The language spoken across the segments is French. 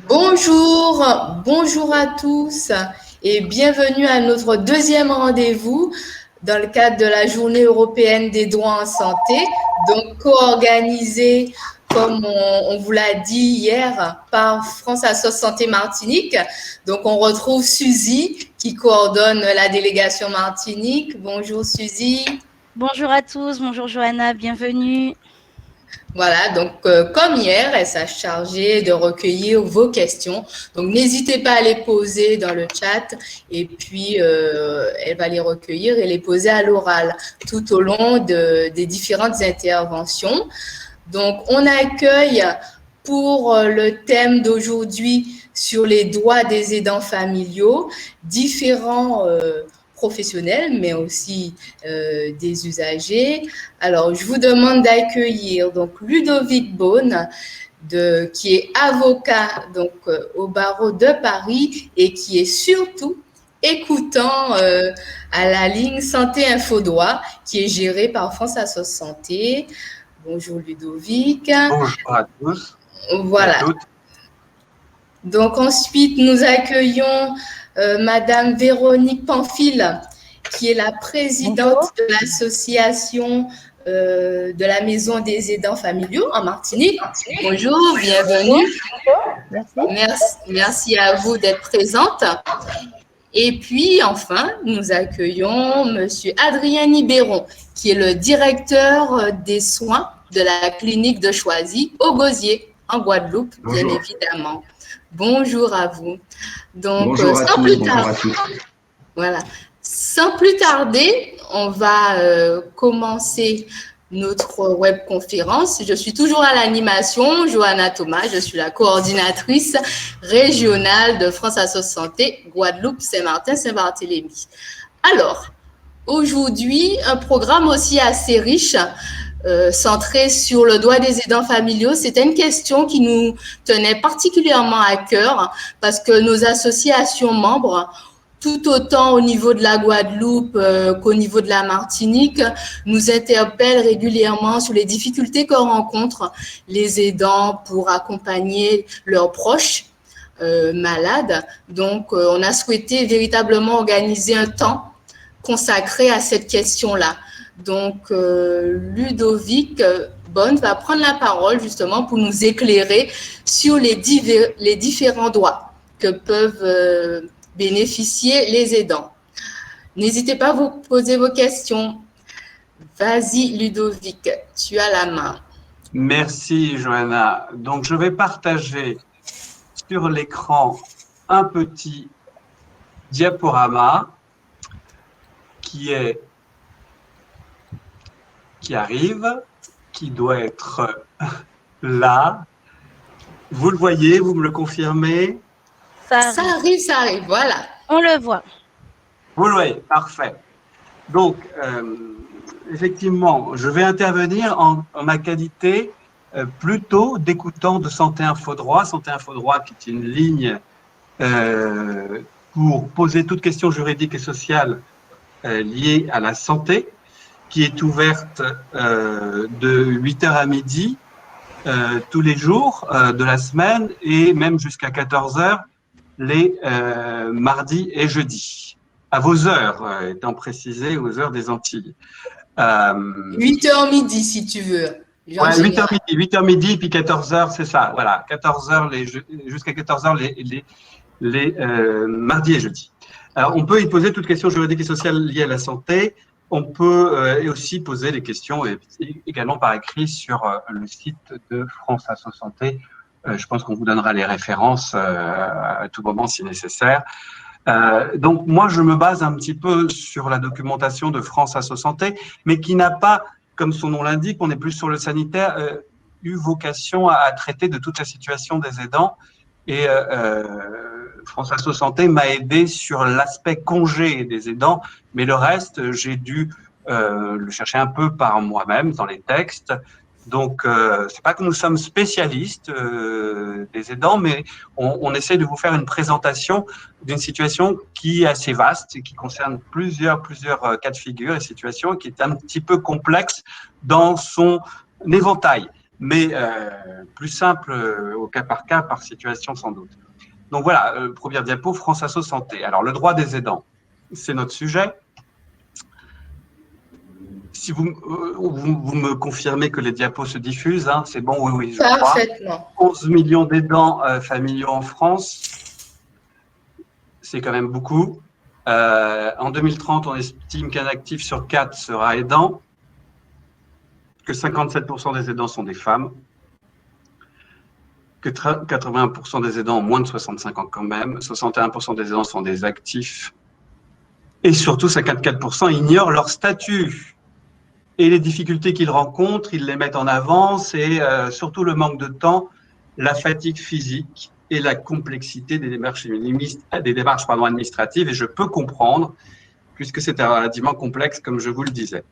Bonjour, bonjour à tous et bienvenue à notre deuxième rendez-vous dans le cadre de la Journée européenne des droits en santé, donc co-organisée, comme on vous l'a dit hier, par France Assos Santé Martinique. Donc on retrouve Suzy qui coordonne la délégation Martinique. Bonjour Suzy. Bonjour à tous, bonjour Johanna, bienvenue. Voilà, donc comme hier, elle s'est chargée de recueillir vos questions. Donc n'hésitez pas à les poser dans le chat et puis elle va les recueillir et les poser à l'oral tout au long des différentes interventions. Donc on accueille pour le thème d'aujourd'hui sur les droits des aidants familiaux différents professionnels, mais aussi des usagers. Alors, je vous demande d'accueillir donc Ludovic Beaune, qui est avocat donc au barreau de Paris et qui est surtout écoutant à la ligne Santé Info Droit, qui est gérée par France Assos Santé. Bonjour Ludovic. Bonjour à tous. Voilà. Donc ensuite, nous accueillons Madame Véronique Pamphile, qui est la présidente de l'association de la Maison des aidants familiaux en Martinique. Bonjour, bienvenue. Merci à vous d'être présente. Et puis enfin, nous accueillons Monsieur Adrien Ibéron, qui est le directeur des soins de la clinique de Choisy au Gosier, en Guadeloupe, bien évidemment. Bonjour à vous. Donc, sans plus tarder, on va commencer notre webconférence. Je suis toujours à l'animation, Johanna Thomas, je suis la coordinatrice régionale de France Assos Santé, Guadeloupe, Saint-Martin, Saint-Barthélemy. Alors, aujourd'hui, un programme aussi assez riche, centré sur le droit des aidants familiaux. C'était une question qui nous tenait particulièrement à cœur parce que nos associations membres, tout autant au niveau de la Guadeloupe qu'au niveau de la Martinique, nous interpellent régulièrement sur les difficultés que rencontrent les aidants pour accompagner leurs proches malades. Donc, on a souhaité véritablement organiser un temps consacré à cette question-là. Donc, Ludovic Beaune va prendre la parole justement pour nous éclairer sur les différents droits que peuvent bénéficier les aidants. N'hésitez pas à vous poser vos questions. Vas-y, Ludovic, tu as la main. Merci, Johanna. Donc, je vais partager sur l'écran un petit diaporama qui arrive, qui doit être là. Vous le voyez, vous me le confirmez? Ça arrive, voilà. On le voit. Vous le voyez, parfait. Donc, effectivement, je vais intervenir en ma qualité plutôt d'écoutant de Santé Info Droit. Santé Info Droit qui est une ligne pour poser toute question juridique et sociale liée à la santé, qui est ouverte de 8h à midi tous les jours de la semaine et même jusqu'à 14h les mardis et jeudis. À vos heures, étant précisé, aux heures des Antilles. 8h midi, si tu veux. Ouais, 8h midi, puis 14h, c'est ça. Voilà, 14h jusqu'à 14h les mardis et jeudis. Alors, on peut y poser toute question juridique et sociale liée à la santé. On peut aussi poser des questions également par écrit sur le site de France Assos Santé. Je pense qu'on vous donnera les références à tout moment si nécessaire. Donc, moi, je me base un petit peu sur la documentation de France Assos Santé, mais qui n'a pas, comme son nom l'indique, on est plus sur le sanitaire, eu vocation à traiter de toute la situation des aidants. Et France Assos Santé m'a aidé sur l'aspect congé des aidants, mais le reste, j'ai dû le chercher un peu par moi-même dans les textes. Donc, c'est pas que nous sommes spécialistes des aidants, mais on essaie de vous faire une présentation d'une situation qui est assez vaste et qui concerne plusieurs cas de figure et situations, qui est un petit peu complexe dans son éventail. mais plus simple au cas par situation sans doute. Donc voilà, première diapo, France Asso Santé. Alors le droit des aidants, c'est notre sujet. Si vous me confirmez que les diapos se diffusent, hein, c'est bon, oui, oui, je crois. Parfaitement. 11 millions d'aidants familiaux en France, c'est quand même beaucoup. En 2030, on estime qu'un actif sur 4 sera aidant, que 57% des aidants sont des femmes, que 81% des aidants ont moins de 65 ans quand même, 61% des aidants sont des actifs, et surtout 54% ignorent leur statut. Et les difficultés qu'ils rencontrent, ils les mettent en avant, c'est surtout le manque de temps, la fatigue physique et la complexité des démarches administratives. Et je peux comprendre, puisque c'est relativement complexe, comme je vous le disais.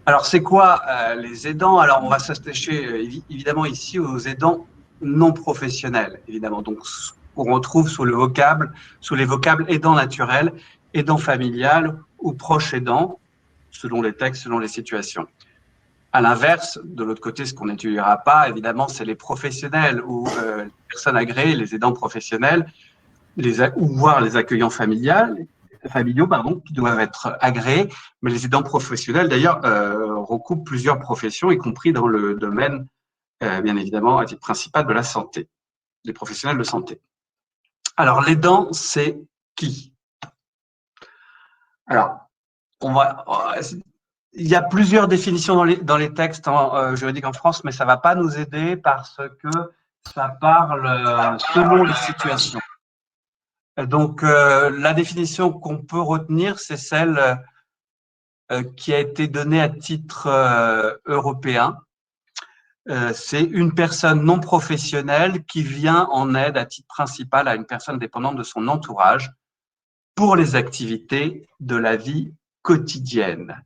Alors, c'est quoi les aidants? Alors, on va s'attacher évidemment ici aux aidants non professionnels, évidemment. Donc, ce qu'on retrouve sous les vocables aidant naturel, aidant familial ou proche aidant, selon les textes, selon les situations. À l'inverse, de l'autre côté, ce qu'on n'étudiera pas, évidemment, c'est les professionnels ou les personnes agréées, les aidants professionnels, ou voire les accueillants familiaux, qui doivent être agréés. Mais les aidants professionnels, d'ailleurs, recoupent plusieurs professions, y compris dans le domaine, bien évidemment, à titre principal de la santé, les professionnels de santé. Alors, l'aidant, c'est qui? Alors, il y a plusieurs définitions dans les textes juridiques en France, mais ça ne va pas nous aider parce que ça parle selon les situations. Donc, la définition qu'on peut retenir, c'est celle qui a été donnée à titre européen. C'est une personne non professionnelle qui vient en aide à titre principal à une personne dépendante de son entourage pour les activités de la vie quotidienne.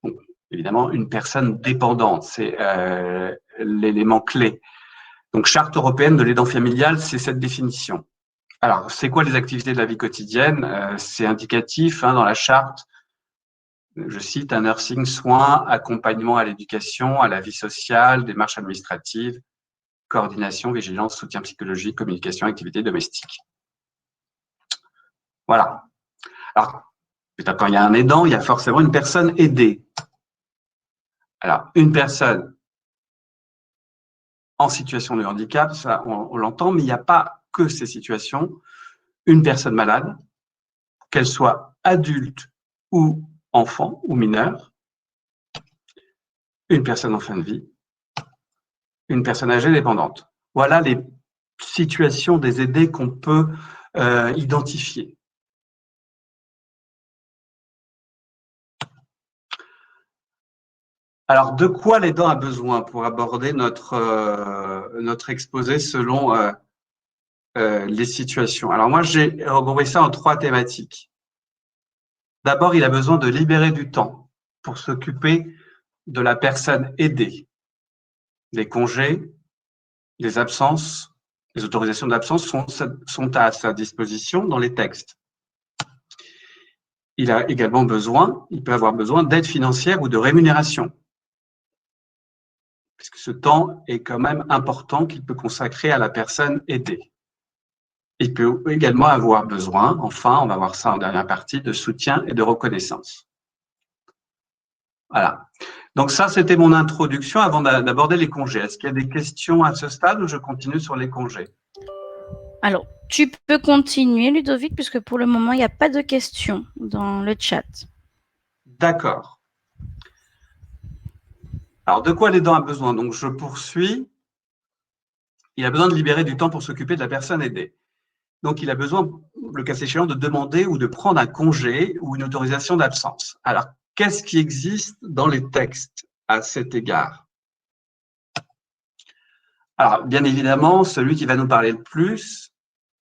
Bon, évidemment, une personne dépendante, c'est l'élément clé. Donc, Charte européenne de l'aidant familial, c'est cette définition. Alors, c'est quoi les activités de la vie quotidienne? C'est indicatif dans la charte. Je cite un nursing, soins, accompagnement à l'éducation, à la vie sociale, démarches administratives, coordination, vigilance, soutien psychologique, communication, activités domestiques. Voilà. Alors, peut-être quand il y a un aidant, il y a forcément une personne aidée. Alors, une personne en situation de handicap, ça on l'entend, mais il n'y a pas que ces situations. Une personne malade, qu'elle soit adulte ou enfant ou mineur, une personne en fin de vie, une personne âgée dépendante. Voilà les situations des aidés qu'on peut identifier. Alors, de quoi l'aidant a besoin pour aborder notre exposé selon les situations? Alors, moi, j'ai regroupé ça en 3 thématiques. D'abord, il a besoin de libérer du temps pour s'occuper de la personne aidée. Les congés, les absences, les autorisations d'absence sont à sa disposition dans les textes. Il a également besoin, il peut avoir besoin d'aide financière ou de rémunération, puisque ce temps est quand même important qu'il peut consacrer à la personne aidée. Il peut également avoir besoin, enfin, on va voir ça en dernière partie, de soutien et de reconnaissance. Voilà. Donc ça, c'était mon introduction avant d'aborder les congés. Est-ce qu'il y a des questions à ce stade ou je continue sur les congés? Alors, tu peux continuer, Ludovic, puisque pour le moment, il n'y a pas de questions dans le chat. D'accord. Alors, de quoi l'aidant a besoin? Donc, je poursuis. Il a besoin de libérer du temps pour s'occuper de la personne aidée. Donc, il a besoin, le cas échéant, de demander ou de prendre un congé ou une autorisation d'absence. Alors, qu'est-ce qui existe dans les textes à cet égard? Alors, bien évidemment, celui qui va nous parler le plus,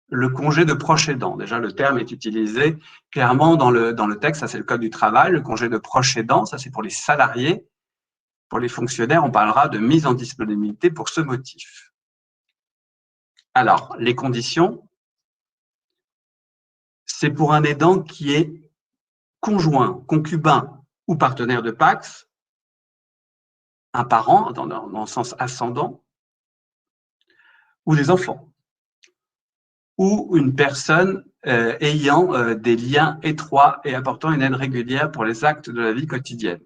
le congé de proche aidant. Déjà, le terme est utilisé clairement dans le texte, ça c'est le code du travail. Le congé de proche aidant, ça c'est pour les salariés. Pour les fonctionnaires, on parlera de mise en disponibilité pour ce motif. Alors, les conditions, c'est pour un aidant qui est conjoint, concubin ou partenaire de PACS, un parent dans le sens ascendant, ou des enfants, ou une personne ayant des liens étroits et apportant une aide régulière pour les actes de la vie quotidienne.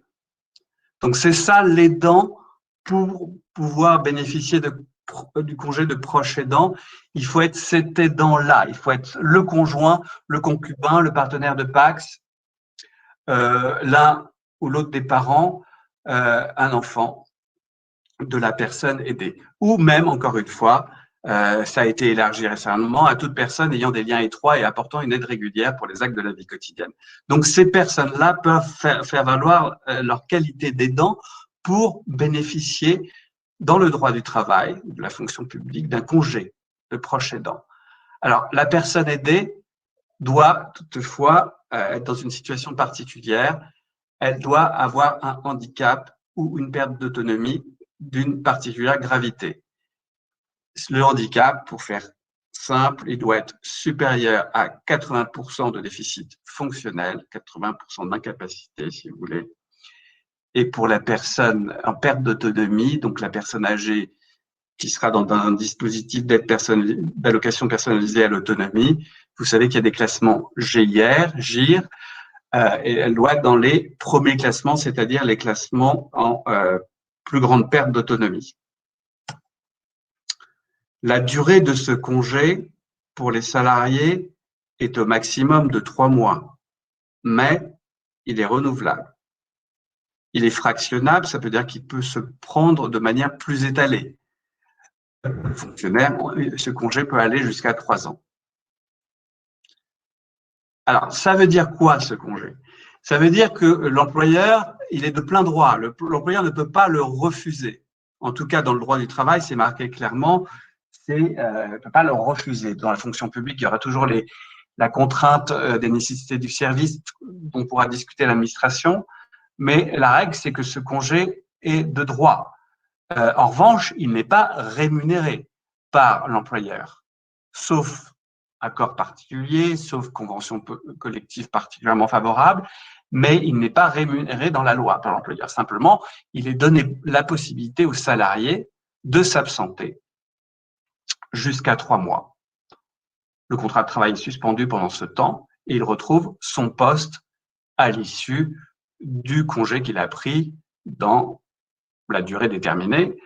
Donc c'est ça l'aidant. Pour pouvoir bénéficier du congé de proche aidant, il faut être cet aidant-là. Il faut être le conjoint, le concubin, le partenaire de Pacs, l'un ou l'autre des parents, un enfant de la personne aidée. Ou même, encore une fois, ça a été élargi récemment à toute personne ayant des liens étroits et apportant une aide régulière pour les actes de la vie quotidienne. Donc, ces personnes-là peuvent faire valoir leur qualité d'aidant pour bénéficier, dans le droit du travail, de la fonction publique, d'un congé de proche aidant. Alors, la personne aidée doit toutefois être dans une situation particulière. Elle doit avoir un handicap ou une perte d'autonomie d'une particulière gravité. Le handicap, pour faire simple, il doit être supérieur à 80% de déficit fonctionnel, 80% d'incapacité, si vous voulez. Et pour la personne en perte d'autonomie, donc la personne âgée qui sera dans un dispositif d'allocation personnalisée à l'autonomie, vous savez qu'il y a des classements GIR, GIR, et elle doit être dans les premiers classements, c'est-à-dire les classements en plus grande perte d'autonomie. La durée de ce congé pour les salariés est au maximum de 3 mois, mais il est renouvelable. Il est fractionnable, ça veut dire qu'il peut se prendre de manière plus étalée. Le fonctionnaire, ce congé peut aller jusqu'à 3 ans. Alors, ça veut dire quoi ce congé? Ça veut dire que l'employeur, il est de plein droit. L'employeur ne peut pas le refuser. En tout cas, dans le droit du travail, c'est marqué clairement, ne peut pas le refuser. Dans la fonction publique, il y aura toujours la contrainte des nécessités du service dont on pourra discuter à l'administration. Mais la règle, c'est que ce congé est de droit. En revanche, il n'est pas rémunéré par l'employeur, sauf accord particulier, sauf convention collective particulièrement favorable, mais il n'est pas rémunéré dans la loi par l'employeur. Simplement, il est donné la possibilité aux salariés de s'absenter jusqu'à 3 mois. Le contrat de travail est suspendu pendant ce temps et il retrouve son poste à l'issue du congé qu'il a pris dans la durée déterminée,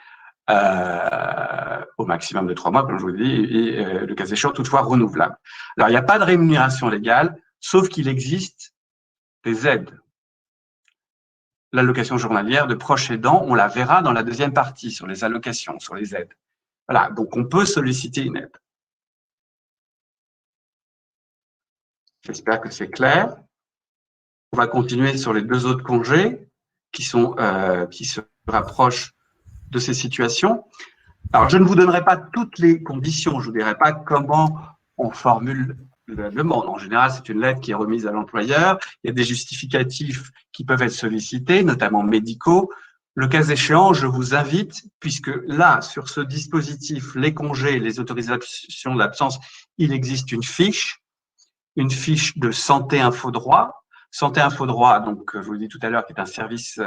au maximum de 3 mois, comme je vous l'ai dit, et le cas échéant, toutefois renouvelable. Alors, il n'y a pas de rémunération légale, sauf qu'il existe des aides. L'allocation journalière de proche aidant, on la verra dans la deuxième partie, sur les allocations, sur les aides. Voilà, donc on peut solliciter une aide. J'espère que c'est clair. On va continuer sur les 2 autres congés qui se rapprochent de ces situations. Alors, je ne vous donnerai pas toutes les conditions, je ne vous dirai pas comment on formule la demande. En général, c'est une lettre qui est remise à l'employeur. Il y a des justificatifs qui peuvent être sollicités, notamment médicaux. Le cas échéant, je vous invite, puisque là, sur ce dispositif, les congés, les autorisations d'absence, il existe une fiche de Santé Info Droit. Santé Info Droit, donc, je vous l'ai dit tout à l'heure, qui est un service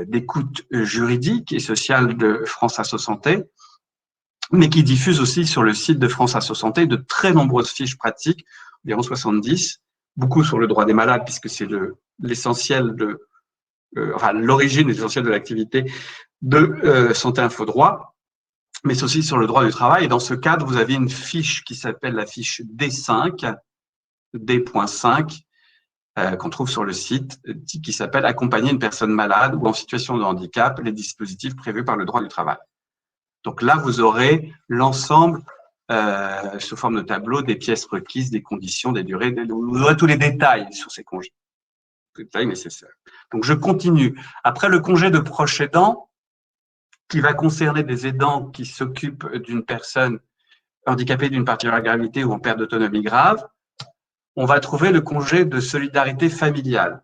d'écoute juridique et sociale de France Asso Santé, mais qui diffuse aussi sur le site de France Asso Santé de très nombreuses fiches pratiques, environ 70, beaucoup sur le droit des malades, puisque c'est l'essentiel l'origine, l'essentiel de l'activité de Santé Info Droit, mais c'est aussi sur le droit du travail. Et dans ce cadre, vous avez une fiche qui s'appelle la fiche D5, D.5, qu'on trouve sur le site, qui s'appelle « Accompagner une personne malade ou en situation de handicap, les dispositifs prévus par le droit du travail ». Donc là, vous aurez l'ensemble, sous forme de tableau, des pièces requises, des conditions, des durées, vous aurez tous les détails sur ces congés, les détails nécessaires. Donc je continue. Après le congé de proche aidant, qui va concerner des aidants qui s'occupent d'une personne handicapée d'une particulière gravité ou en perte d'autonomie grave, on va trouver le congé de solidarité familiale,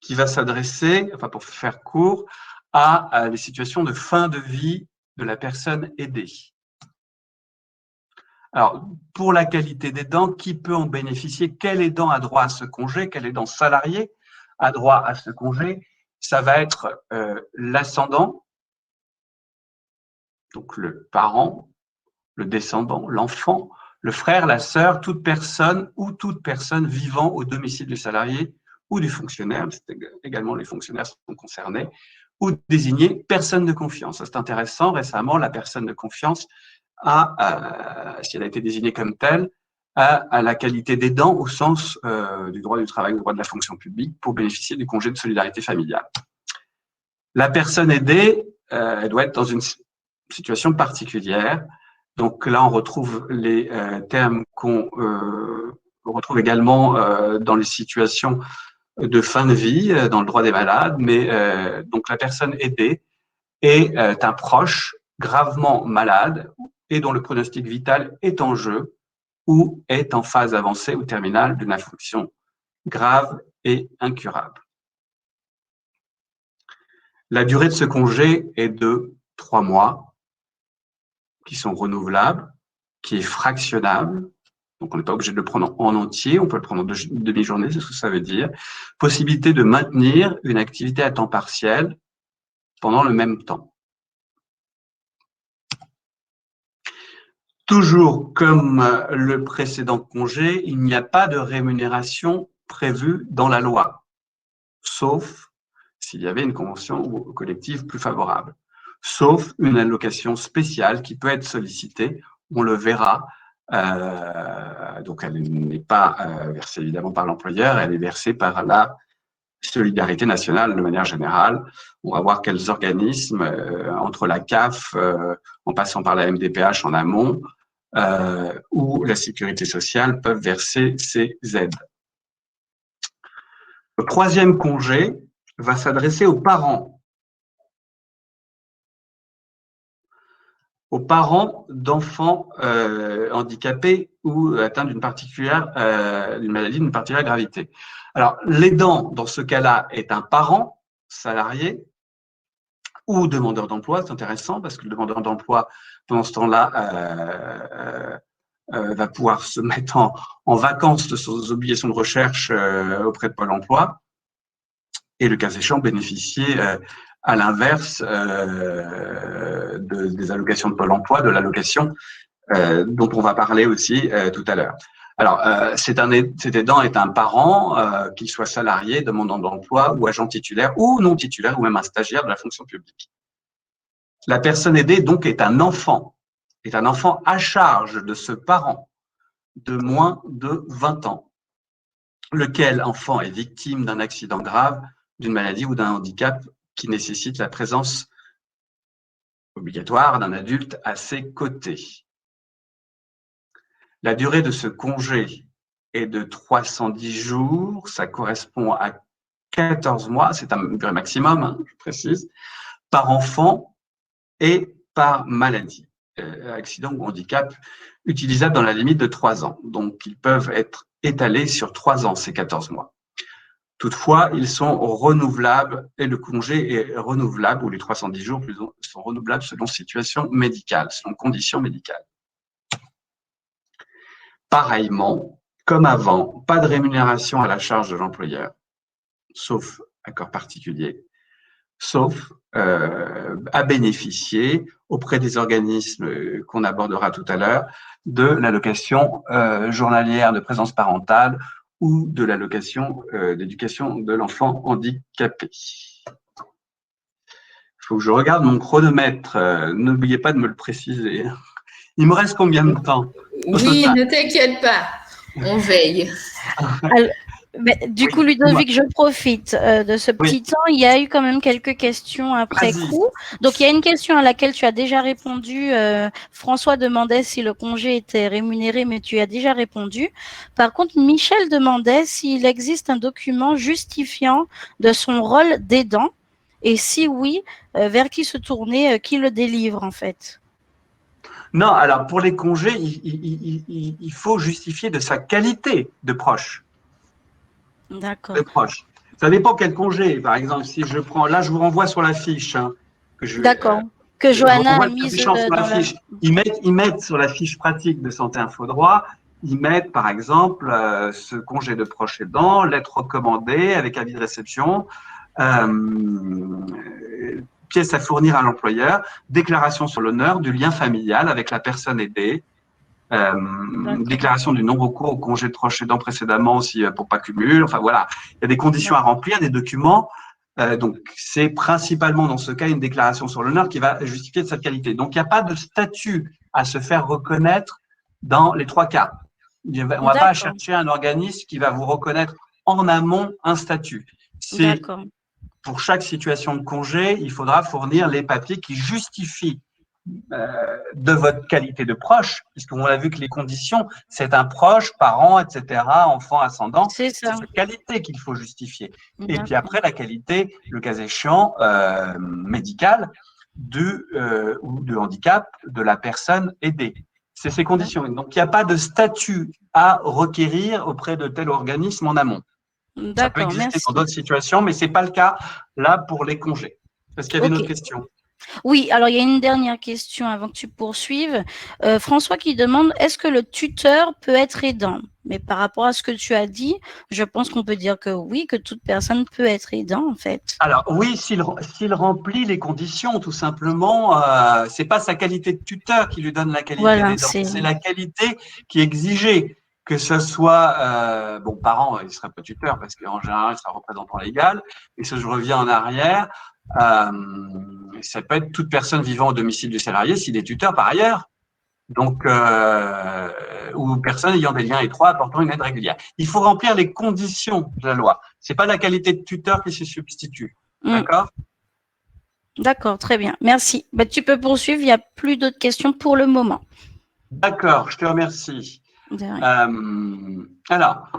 qui va s'adresser, enfin pour faire court, à les situations de fin de vie de la personne aidée. Alors, pour la qualité d'aidant, qui peut en bénéficier? Quel aidant a droit à ce congé? Quel aidant salarié a droit à ce congé? ça va être l'ascendant, donc le parent, le descendant, l'enfant, le frère, la sœur, toute personne vivant au domicile du salarié ou du fonctionnaire, également les fonctionnaires sont concernés, ou désigner personne de confiance. C'est intéressant, récemment, la personne de confiance si elle a été désignée comme telle, a la qualité d'aidant au sens du droit du travail, du droit de la fonction publique, pour bénéficier du congé de solidarité familiale. La personne aidée, elle doit être dans une situation particulière. Donc là, on retrouve les termes qu'on retrouve également dans les situations de fin de vie, dans le droit des malades, mais donc la personne aidée est un proche gravement malade et dont le pronostic vital est en jeu ou est en phase avancée ou terminale d'une affection grave et incurable. La durée de ce congé est de 3 mois, qui sont renouvelables, qui est fractionnable. Donc, on n'est pas obligé de le prendre en entier, on peut le prendre en demi-journée, c'est ce que ça veut dire. Possibilité de maintenir une activité à temps partiel pendant le même temps. Toujours comme le précédent congé, il n'y a pas de rémunération prévue dans la loi, sauf s'il y avait une convention collective plus favorable, sauf une allocation spéciale qui peut être sollicitée, on le verra. Donc, elle n'est pas versée évidemment par l'employeur, elle est versée par la solidarité nationale de manière générale. On va voir quels organismes, entre la CAF, en passant par la MDPH en amont, ou la sécurité sociale peuvent verser ces aides. Le troisième congé va s'adresser aux parents d'enfants handicapés ou atteints d'une maladie d'une particulière gravité. Alors, l'aidant, dans ce cas-là, est un parent salarié ou demandeur d'emploi. C'est intéressant parce que le demandeur d'emploi, pendant ce temps-là, va pouvoir se mettre en vacances de ses obligations de recherche auprès de Pôle emploi et, le cas échéant, bénéficier à l'inverse des allocations de Pôle emploi, de l'allocation dont on va parler aussi tout à l'heure. Alors, cet aidant est un parent, qu'il soit salarié, demandant d'emploi ou agent titulaire ou non titulaire ou même un stagiaire de la fonction publique. La personne aidée, donc, est un enfant à charge de ce parent de moins de 20 ans, lequel enfant est victime d'un accident grave, d'une maladie ou d'un handicap qui nécessite la présence obligatoire d'un adulte à ses côtés. La durée de ce congé est de 310 jours, ça correspond à 14 mois, c'est un durée maximum, hein, je précise, par enfant et par maladie, accident ou handicap, utilisable dans la limite de 3 ans. Donc, ils peuvent être étalés sur 3 ans, ces 14 mois. Toutefois, ils sont renouvelables et le congé est renouvelable, ou les 310 jours sont renouvelables selon situation médicale, selon conditions médicales. Pareillement, comme avant, pas de rémunération à la charge de l'employeur, sauf accord particulier, sauf à bénéficier auprès des organismes qu'on abordera tout à l'heure de l'allocation journalière de présence parentale ou de l'allocation d'éducation de l'enfant handicapé. Il faut que je regarde mon chronomètre, n'oubliez pas de me le préciser. Il me reste combien de temps? Oui, ne t'inquiète pas, on veille. Alors, du coup, Ludovic, je profite de ce petit temps. Il y a eu quand même quelques questions après coup. Donc, il y a une question à laquelle tu as déjà répondu. François demandait si le congé était rémunéré, mais tu as déjà répondu. Par contre, Michel demandait s'il existe un document justifiant de son rôle d'aidant et si oui, vers qui se tourner, qui le délivre en fait. Non, alors pour les congés, il faut justifier de sa qualité de proche. D'accord. De proche. Ça dépend quel congé. Par exemple, si je prends, là, je vous renvoie sur la fiche. Hein, d'accord. Que Johanna a mise sur la fiche. Ils mettent sur la fiche pratique de Santé Info Droit, ils mettent par exemple ce congé de proche aidant, lettre recommandée avec avis de réception. Pièces à fournir à l'employeur, déclaration sur l'honneur du lien familial avec la personne aidée, déclaration du non-recours au congé de proche aidant précédemment aussi pour pas cumul. Enfin voilà, il y a des conditions à remplir, des documents. Donc c'est principalement dans ce cas une déclaration sur l'honneur qui va justifier de cette qualité. Donc il n'y a pas de statut à se faire reconnaître dans les 3 cas. On ne va pas chercher un organisme qui va vous reconnaître en amont un statut. C'est pour chaque situation de congé, il faudra fournir les papiers qui justifient de votre qualité de proche, puisqu'on a vu que les conditions, c'est un proche, parent, etc., enfant, ascendant, c'est cette qualité qu'il faut justifier. Et puis après, la qualité, le cas échéant, médicale ou de handicap de la personne aidée. C'est ces conditions. Donc, il n'y a pas de statut à requérir auprès de tel organisme en amont. Ça peut exister dans d'autres situations, mais ce n'est pas le cas là pour les congés. Est-ce qu'il y avait une autre question? Oui, alors il y a une dernière question avant que tu poursuives. François qui demande, est-ce que le tuteur peut être aidant? Mais par rapport à ce que tu as dit, je pense qu'on peut dire que oui, que toute personne peut être aidant en fait. Alors oui, s'il remplit les conditions, tout simplement, c'est pas sa qualité de tuteur qui lui donne la qualité d'aidant, c'est la qualité qui est exigée. Que ce soit, parent, il ne sera pas tuteur parce qu'en général, il sera représentant légal. Et si je reviens en arrière, ça peut être toute personne vivant au domicile du salarié s'il est tuteur par ailleurs. Donc, ou personne ayant des liens étroits apportant une aide régulière. Il faut remplir les conditions de la loi. C'est pas la qualité de tuteur qui se substitue. D'accord? D'accord, très bien. Merci. Tu peux poursuivre. Il n'y a plus d'autres questions pour le moment. D'accord, je te remercie. Alors,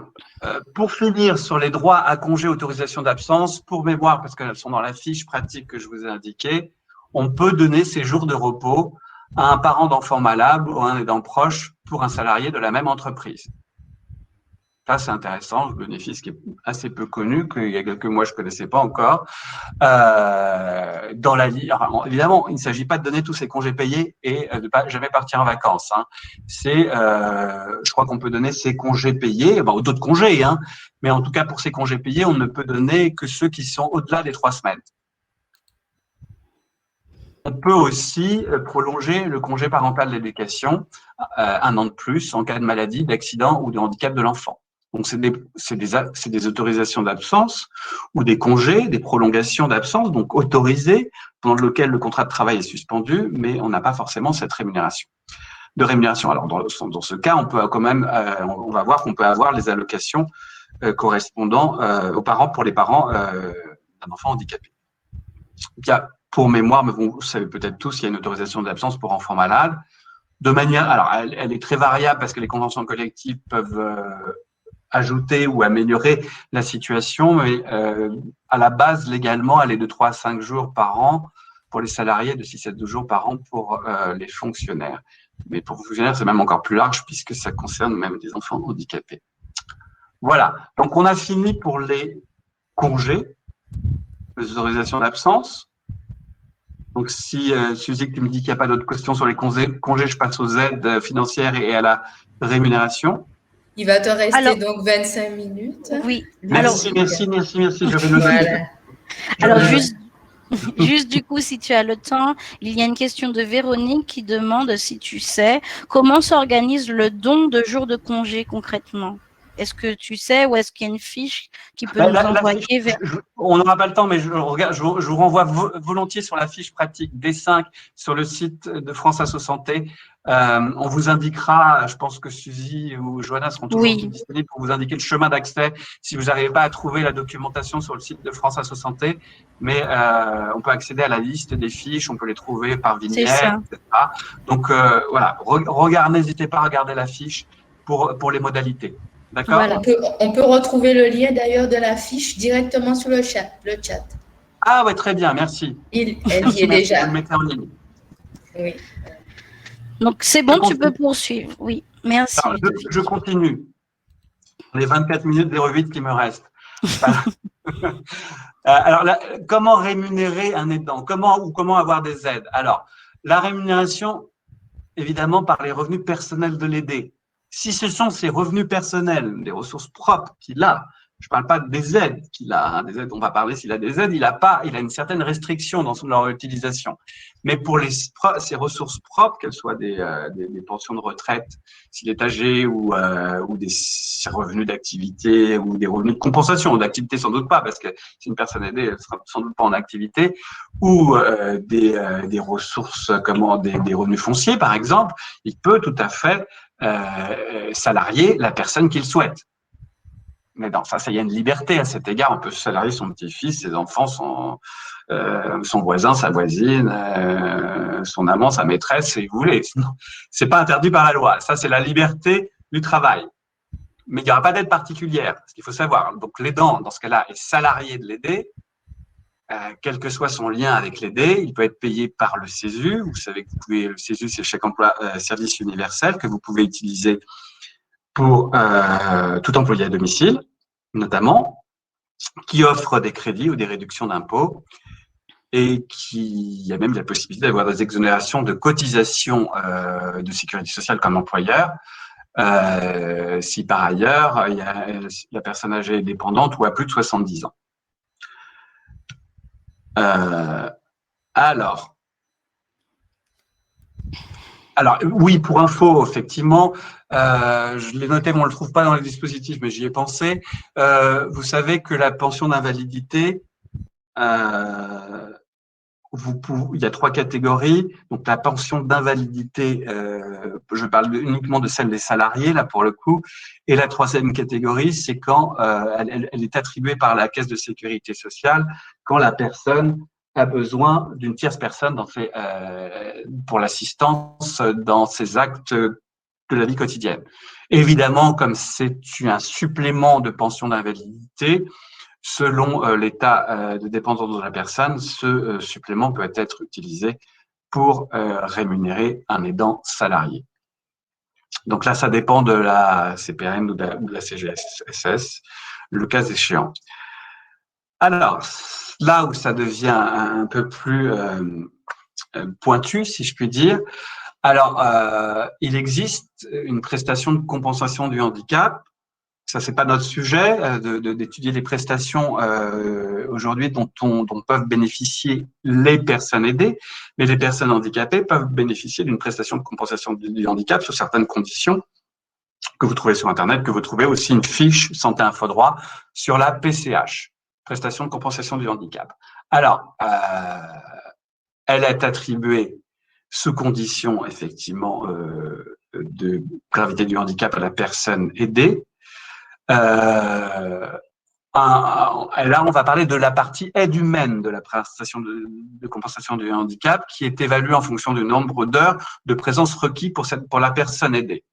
pour finir sur les droits à congé autorisation d'absence, pour mémoire, parce qu'elles sont dans la fiche pratique que je vous ai indiquée, on peut donner ces jours de repos à un parent d'enfant malade ou à un aidant proche pour un salarié de la même entreprise. Ça, c'est intéressant, un bénéfice qui est assez peu connu, qu'il y a quelques mois, je ne connaissais pas encore. Dans la vie, évidemment, il ne s'agit pas de donner tous ces congés payés et de pas jamais partir en vacances. Hein. Je crois qu'on peut donner ces congés payés, ou d'autres congés, hein, mais en tout cas, pour ces congés payés, on ne peut donner que ceux qui sont au-delà des 3 semaines. On peut aussi prolonger le congé parental d'éducation 1 an de plus en cas de maladie, d'accident ou de handicap de l'enfant. Donc, c'est des autorisations d'absence ou des congés, des prolongations d'absence, donc autorisées, pendant lequel le contrat de travail est suspendu, mais on n'a pas forcément cette rémunération. Alors, dans ce cas, on peut quand même, on va voir qu'on peut avoir les allocations correspondant aux parents pour les parents d'un enfant handicapé. Il y a, pour mémoire, mais vous savez peut-être tous, il y a une autorisation d'absence pour enfants malades. De manière, alors, elle est très variable parce que les conventions collectives peuvent ajouter ou améliorer la situation, mais à la base, légalement, elle est de 3 à 5 jours par an pour les salariés, de 6 à 12 jours par an pour les fonctionnaires. Mais pour les fonctionnaires, c'est même encore plus large puisque ça concerne même des enfants handicapés. Voilà, donc on a fini pour les congés, les autorisations d'absence. Donc si Suzy, tu me dis qu'il n'y a pas d'autres questions sur les congés, je passe aux aides financières et à la rémunération. Il va te rester donc 25 minutes. Oui. Merci. Je vais le voilà. Alors, juste du coup, si tu as le temps, il y a une question de Véronique qui demande si tu sais comment s'organise le don de jours de congé concrètement. Est-ce que tu sais ou est-ce qu'il y a une fiche qui peut nous envoyer vers… On n'aura pas le temps, mais je vous renvoie volontiers sur la fiche pratique D5 sur le site de France Asso Santé. On vous indiquera, je pense que Suzy ou Johanna seront toujours disponibles pour vous indiquer le chemin d'accès si vous n'arrivez pas à trouver la documentation sur le site de France Asso Santé. Mais on peut accéder à la liste des fiches, on peut les trouver par vignette, etc. Donc voilà, n'hésitez pas à regarder la fiche pour les modalités. D'accord. Voilà. On peut retrouver le lien d'ailleurs de la fiche directement sur le chat. Ah ouais, très bien, merci. Elle y est déjà. Vous le mettez en ligne. Oui. Donc c'est bon, tu peux poursuivre. Oui, merci. Alors, je continue. Les 24 minutes 08 qui me restent. Alors, comment rémunérer un aidant? Comment avoir des aides? Alors, la rémunération, évidemment, par les revenus personnels de l'aidé. Si ce sont ses revenus personnels, des ressources propres qu'il a, Je ne parle pas des aides qu'il a. Hein. Des aides, on va parler s'il a des aides. Il a une certaine restriction dans leur utilisation. Mais pour ses ressources propres, qu'elles soient des pensions de retraite, s'il est âgé, ou des revenus d'activité, ou des revenus de compensation, d'activité sans doute pas, parce que si une personne aidée, elle sera sans doute pas en activité, ou des ressources, des revenus fonciers, par exemple, il peut tout à fait salarier la personne qu'il souhaite. Mais non, ça, il y a une liberté à cet égard. On peut salarier son petit-fils, ses enfants, son voisin, sa voisine, son amant, sa maîtresse, si vous voulez. C'est pas interdit par la loi. Ça, c'est la liberté du travail. Mais il n'y aura pas d'aide particulière, ce qu'il faut savoir. Donc, l'aidant, dans ce cas-là, est salarié de l'aider. Quel que soit son lien avec l'aider, il peut être payé par le CESU. Vous savez que le CESU, c'est le chèque emploi service universel que vous pouvez utiliser pour tout employé à domicile, notamment, qui offre des crédits ou des réductions d'impôts et il y a même la possibilité d'avoir des exonérations de cotisations de sécurité sociale comme employeur, si par ailleurs la personne âgée est dépendante ou a plus de 70 ans. Alors, oui, pour info, effectivement, je l'ai noté, mais on ne le trouve pas dans les dispositifs, mais j'y ai pensé. Vous savez que la pension d'invalidité, il y a 3 catégories. Donc, la pension d'invalidité, je parle uniquement de celle des salariés, là, pour le coup. Et la 3e catégorie, c'est quand elle est attribuée par la Caisse de sécurité sociale, quand la personne a besoin d'une tierce personne pour l'assistance dans ses actes de la vie quotidienne. Évidemment, comme c'est un supplément de pension d'invalidité, selon l'état de dépendance de la personne, ce supplément peut être utilisé pour rémunérer un aidant salarié. Donc là, ça dépend de la CPRM ou de la CGSS, le cas échéant. Alors, là où ça devient un peu plus pointu, si je puis dire, alors, il existe une prestation de compensation du handicap. Ça, c'est pas notre sujet d'étudier les prestations aujourd'hui dont peuvent bénéficier les personnes aidées, mais les personnes handicapées peuvent bénéficier d'une prestation de compensation du handicap sur certaines conditions que vous trouvez sur Internet, que vous trouvez aussi une fiche Santé Info Droit sur la PCH, prestation de compensation du handicap. Alors, elle est attribuée sous condition, effectivement, de gravité du handicap à la personne aidée. Là, on va parler de la partie aide humaine de la prestation de compensation du handicap qui est évaluée en fonction du nombre d'heures de présence requis pour la personne aidée.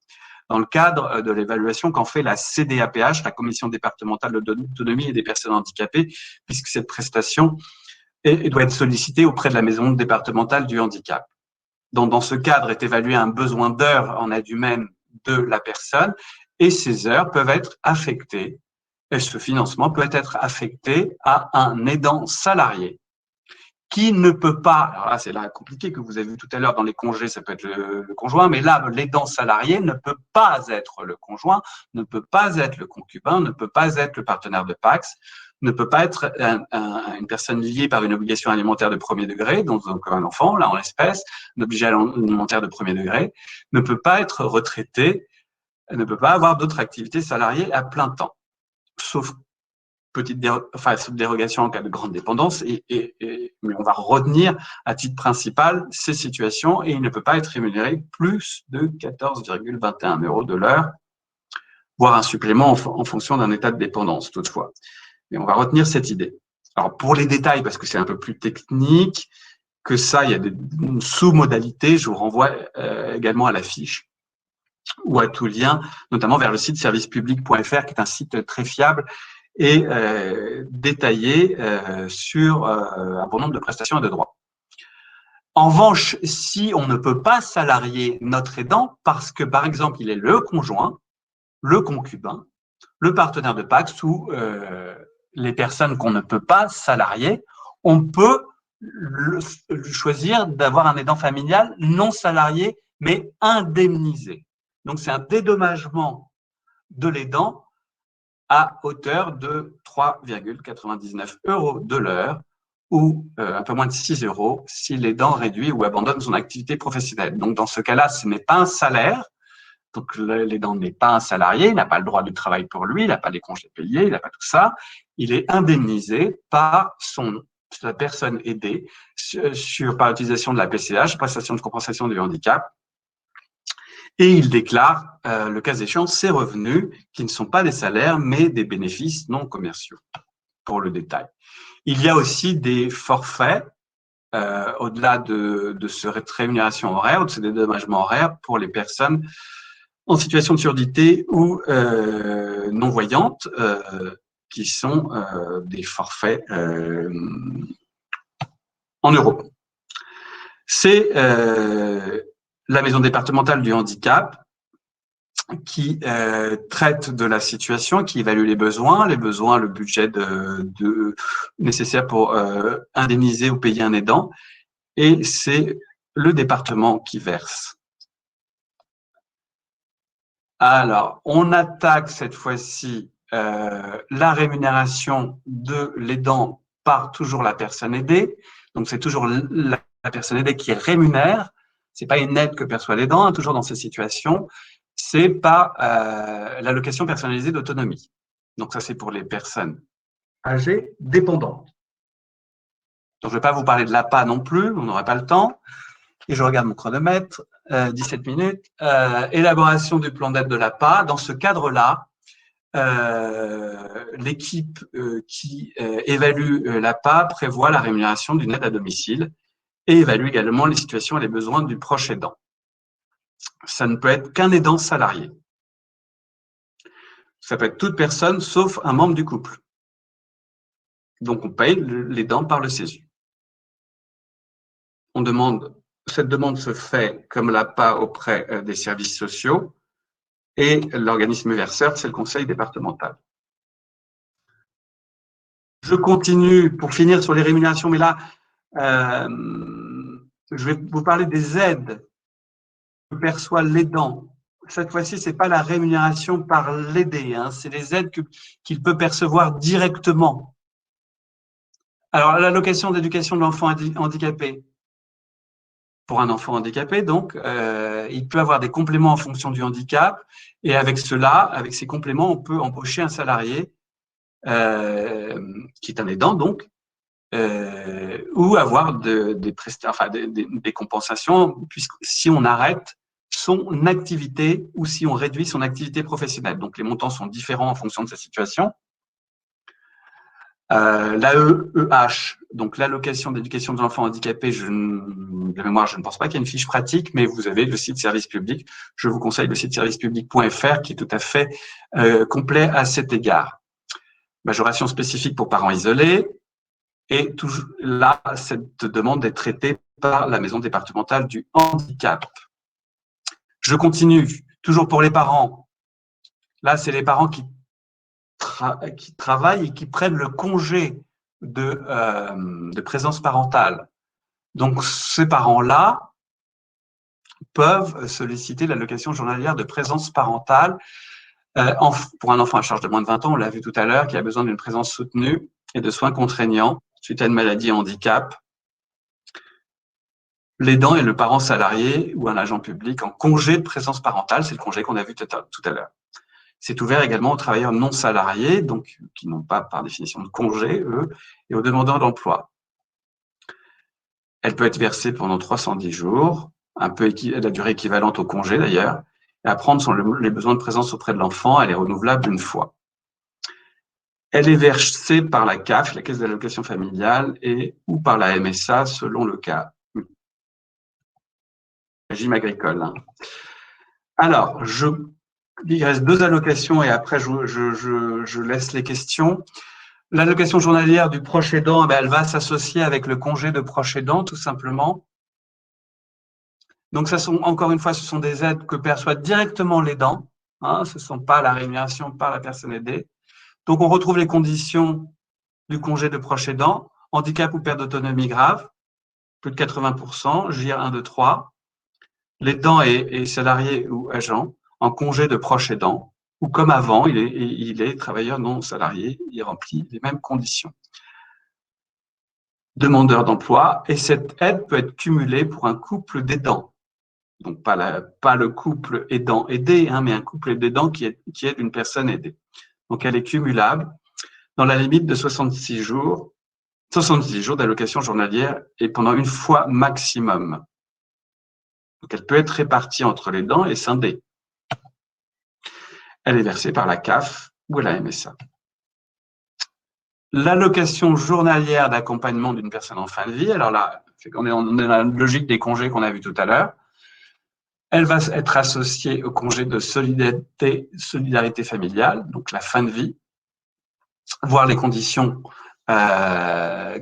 Dans le cadre de l'évaluation qu'en fait la CDAPH, la Commission départementale de l'autonomie et des personnes handicapées, puisque cette prestation doit être sollicitée auprès de la maison départementale du handicap. Donc, dans ce cadre est évalué un besoin d'heures en aide humaine de la personne et ces heures peuvent être affectées, et ce financement peut être affecté à un aidant salarié qui ne peut pas, alors là c'est là compliqué que vous avez vu tout à l'heure dans les congés, ça peut être le conjoint, mais là l'aidant salarié ne peut pas être le conjoint, ne peut pas être le concubin, ne peut pas être le partenaire de PACS, ne peut pas être une personne liée par une obligation alimentaire de premier degré, donc un enfant, là en l'espèce, une obligation alimentaire de premier degré, ne peut pas être retraité, ne peut pas avoir d'autres activités salariées à plein temps, sauf dérogation en cas de grande dépendance, mais on va retenir à titre principal ces situations et il ne peut pas être rémunéré plus de 14,21 € de l'heure, voire un supplément en fonction d'un état de dépendance toutefois. Mais on va retenir cette idée. Alors pour les détails, parce que c'est un peu plus technique que ça, il y a des sous-modalités, je vous renvoie également à la fiche ou à tout lien, notamment vers le site servicepublic.fr qui est un site très fiable et détaillé sur un bon nombre de prestations et de droits. En revanche, si on ne peut pas salarier notre aidant parce que, par exemple, il est le conjoint, le concubin, le partenaire de PACS ou les personnes qu'on ne peut pas salarier, on peut choisir d'avoir un aidant familial non salarié mais indemnisé. Donc, c'est un dédommagement de l'aidant à hauteur de 3,99 € de l'heure ou un peu moins de 6 € si l'aidant réduit ou abandonne son activité professionnelle. Donc, dans ce cas-là, ce n'est pas un salaire. Donc, l'aidant n'est pas un salarié, il n'a pas le droit de travail pour lui, il n'a pas les congés payés, il n'a pas tout ça. Il est indemnisé par la personne aidée par l'utilisation de la PCH, prestation de compensation du handicap, et il déclare, le cas échéant, ses revenus qui ne sont pas des salaires, mais des bénéfices non commerciaux, pour le détail. Il y a aussi des forfaits, au-delà de cette rémunération horaire, ou de ce dédommagement horaire pour les personnes en situation de surdité ou non-voyantes, qui sont des forfaits en euros. C'est la maison départementale du handicap qui traite de la situation, qui évalue les besoins, le budget nécessaire pour indemniser ou payer un aidant, et c'est le département qui verse. Alors, on attaque cette fois-ci la rémunération de l'aidant par toujours la personne aidée. Donc, c'est toujours la personne aidée qui rémunère. C'est pas une aide que perçoit l'aidant, hein, toujours dans ces situations. C'est par l'allocation personnalisée d'autonomie. Donc, ça, c'est pour les personnes âgées dépendantes. Donc, je ne vais pas vous parler de l'APA non plus, on n'aurait pas le temps. Et je regarde mon chronomètre, 17 minutes. Élaboration du plan d'aide de l'APA. Dans ce cadre-là, l'équipe qui évalue l'APA prévoit la rémunération d'une aide à domicile et évalue également les situations et les besoins du proche aidant. Ça ne peut être qu'un aidant salarié. Ça peut être toute personne sauf un membre du couple. Donc, on paye l'aidant par le CESU. Cette demande se fait comme l'APA auprès des services sociaux et l'organisme verseur, c'est le conseil départemental. Je continue pour finir sur les rémunérations, mais là, je vais vous parler des aides que perçoit l'aidant. Cette fois-ci, ce n'est pas la rémunération par l'aidé, hein, c'est les aides qu'il peut percevoir directement. Alors, l'allocation d'éducation de l'enfant handicapé. Pour un enfant handicapé, donc, il peut avoir des compléments en fonction du handicap, et avec ces compléments, on peut embaucher un salarié qui est un aidant, donc, ou avoir des compensations, puisque si on arrête son activité ou si on réduit son activité professionnelle. Donc, les montants sont différents en fonction de sa situation. L'AEEH, donc l'allocation d'éducation de l'enfant handicapé, de mémoire, je ne pense pas qu'il y ait une fiche pratique, mais vous avez le site service public. Je vous conseille le site servicepublic.fr qui est tout à fait complet à cet égard. Majoration spécifique pour parents isolés. Et toujours là, cette demande est traitée par la maison départementale du handicap. Je continue, toujours pour les parents. Là, c'est les parents qui travaillent et qui prennent le congé de présence parentale. Donc, ces parents-là peuvent solliciter l'allocation journalière de présence parentale pour un enfant à charge de moins de 20 ans, on l'a vu tout à l'heure, qui a besoin d'une présence soutenue et de soins contraignants suite à une maladie et handicap. L'aidant est le parent salarié ou un agent public en congé de présence parentale, c'est le congé qu'on a vu tout à l'heure. C'est ouvert également aux travailleurs non salariés, donc qui n'ont pas par définition de congé, eux, et aux demandeurs d'emploi. Elle peut être versée pendant 310 jours, la durée équivalente au congé d'ailleurs, et à prendre selon les besoins de présence auprès de l'enfant, elle est renouvelable une fois. Elle est versée par la CAF, la Caisse d'allocation familiale, ou par la MSA selon le cas. Régime agricole. Hein. Alors, il reste 2 allocations et après je laisse les questions. L'allocation journalière du proche aidant, elle va s'associer avec le congé de proche aidant, tout simplement. Donc, encore une fois, ce sont des aides que perçoit directement l'aidant. Hein, ce ne sont pas la rémunération par la personne aidée. Donc, on retrouve les conditions du congé de proche aidant, handicap ou perte d'autonomie grave, plus de 80%, JIR 1, 2, 3. L'aidant est salarié ou agent en congé de proche aidant ou comme avant, il est travailleur non salarié, il remplit les mêmes conditions. Demandeur d'emploi, et cette aide peut être cumulée pour un couple d'aidants. Donc, pas le couple aidant-aidé, mais un couple d'aidants qui aide une personne aidée. Donc, elle est cumulable dans la limite de 66 jours d'allocation journalière et pendant une fois maximum. Donc, elle peut être répartie entre l'aidant et scindée. Elle est versée par la CAF ou la MSA. L'allocation journalière d'accompagnement d'une personne en fin de vie, alors là, on est dans la logique des congés qu'on a vu tout à l'heure. Elle va être associée au congé de solidarité familiale, donc la fin de vie, voir les conditions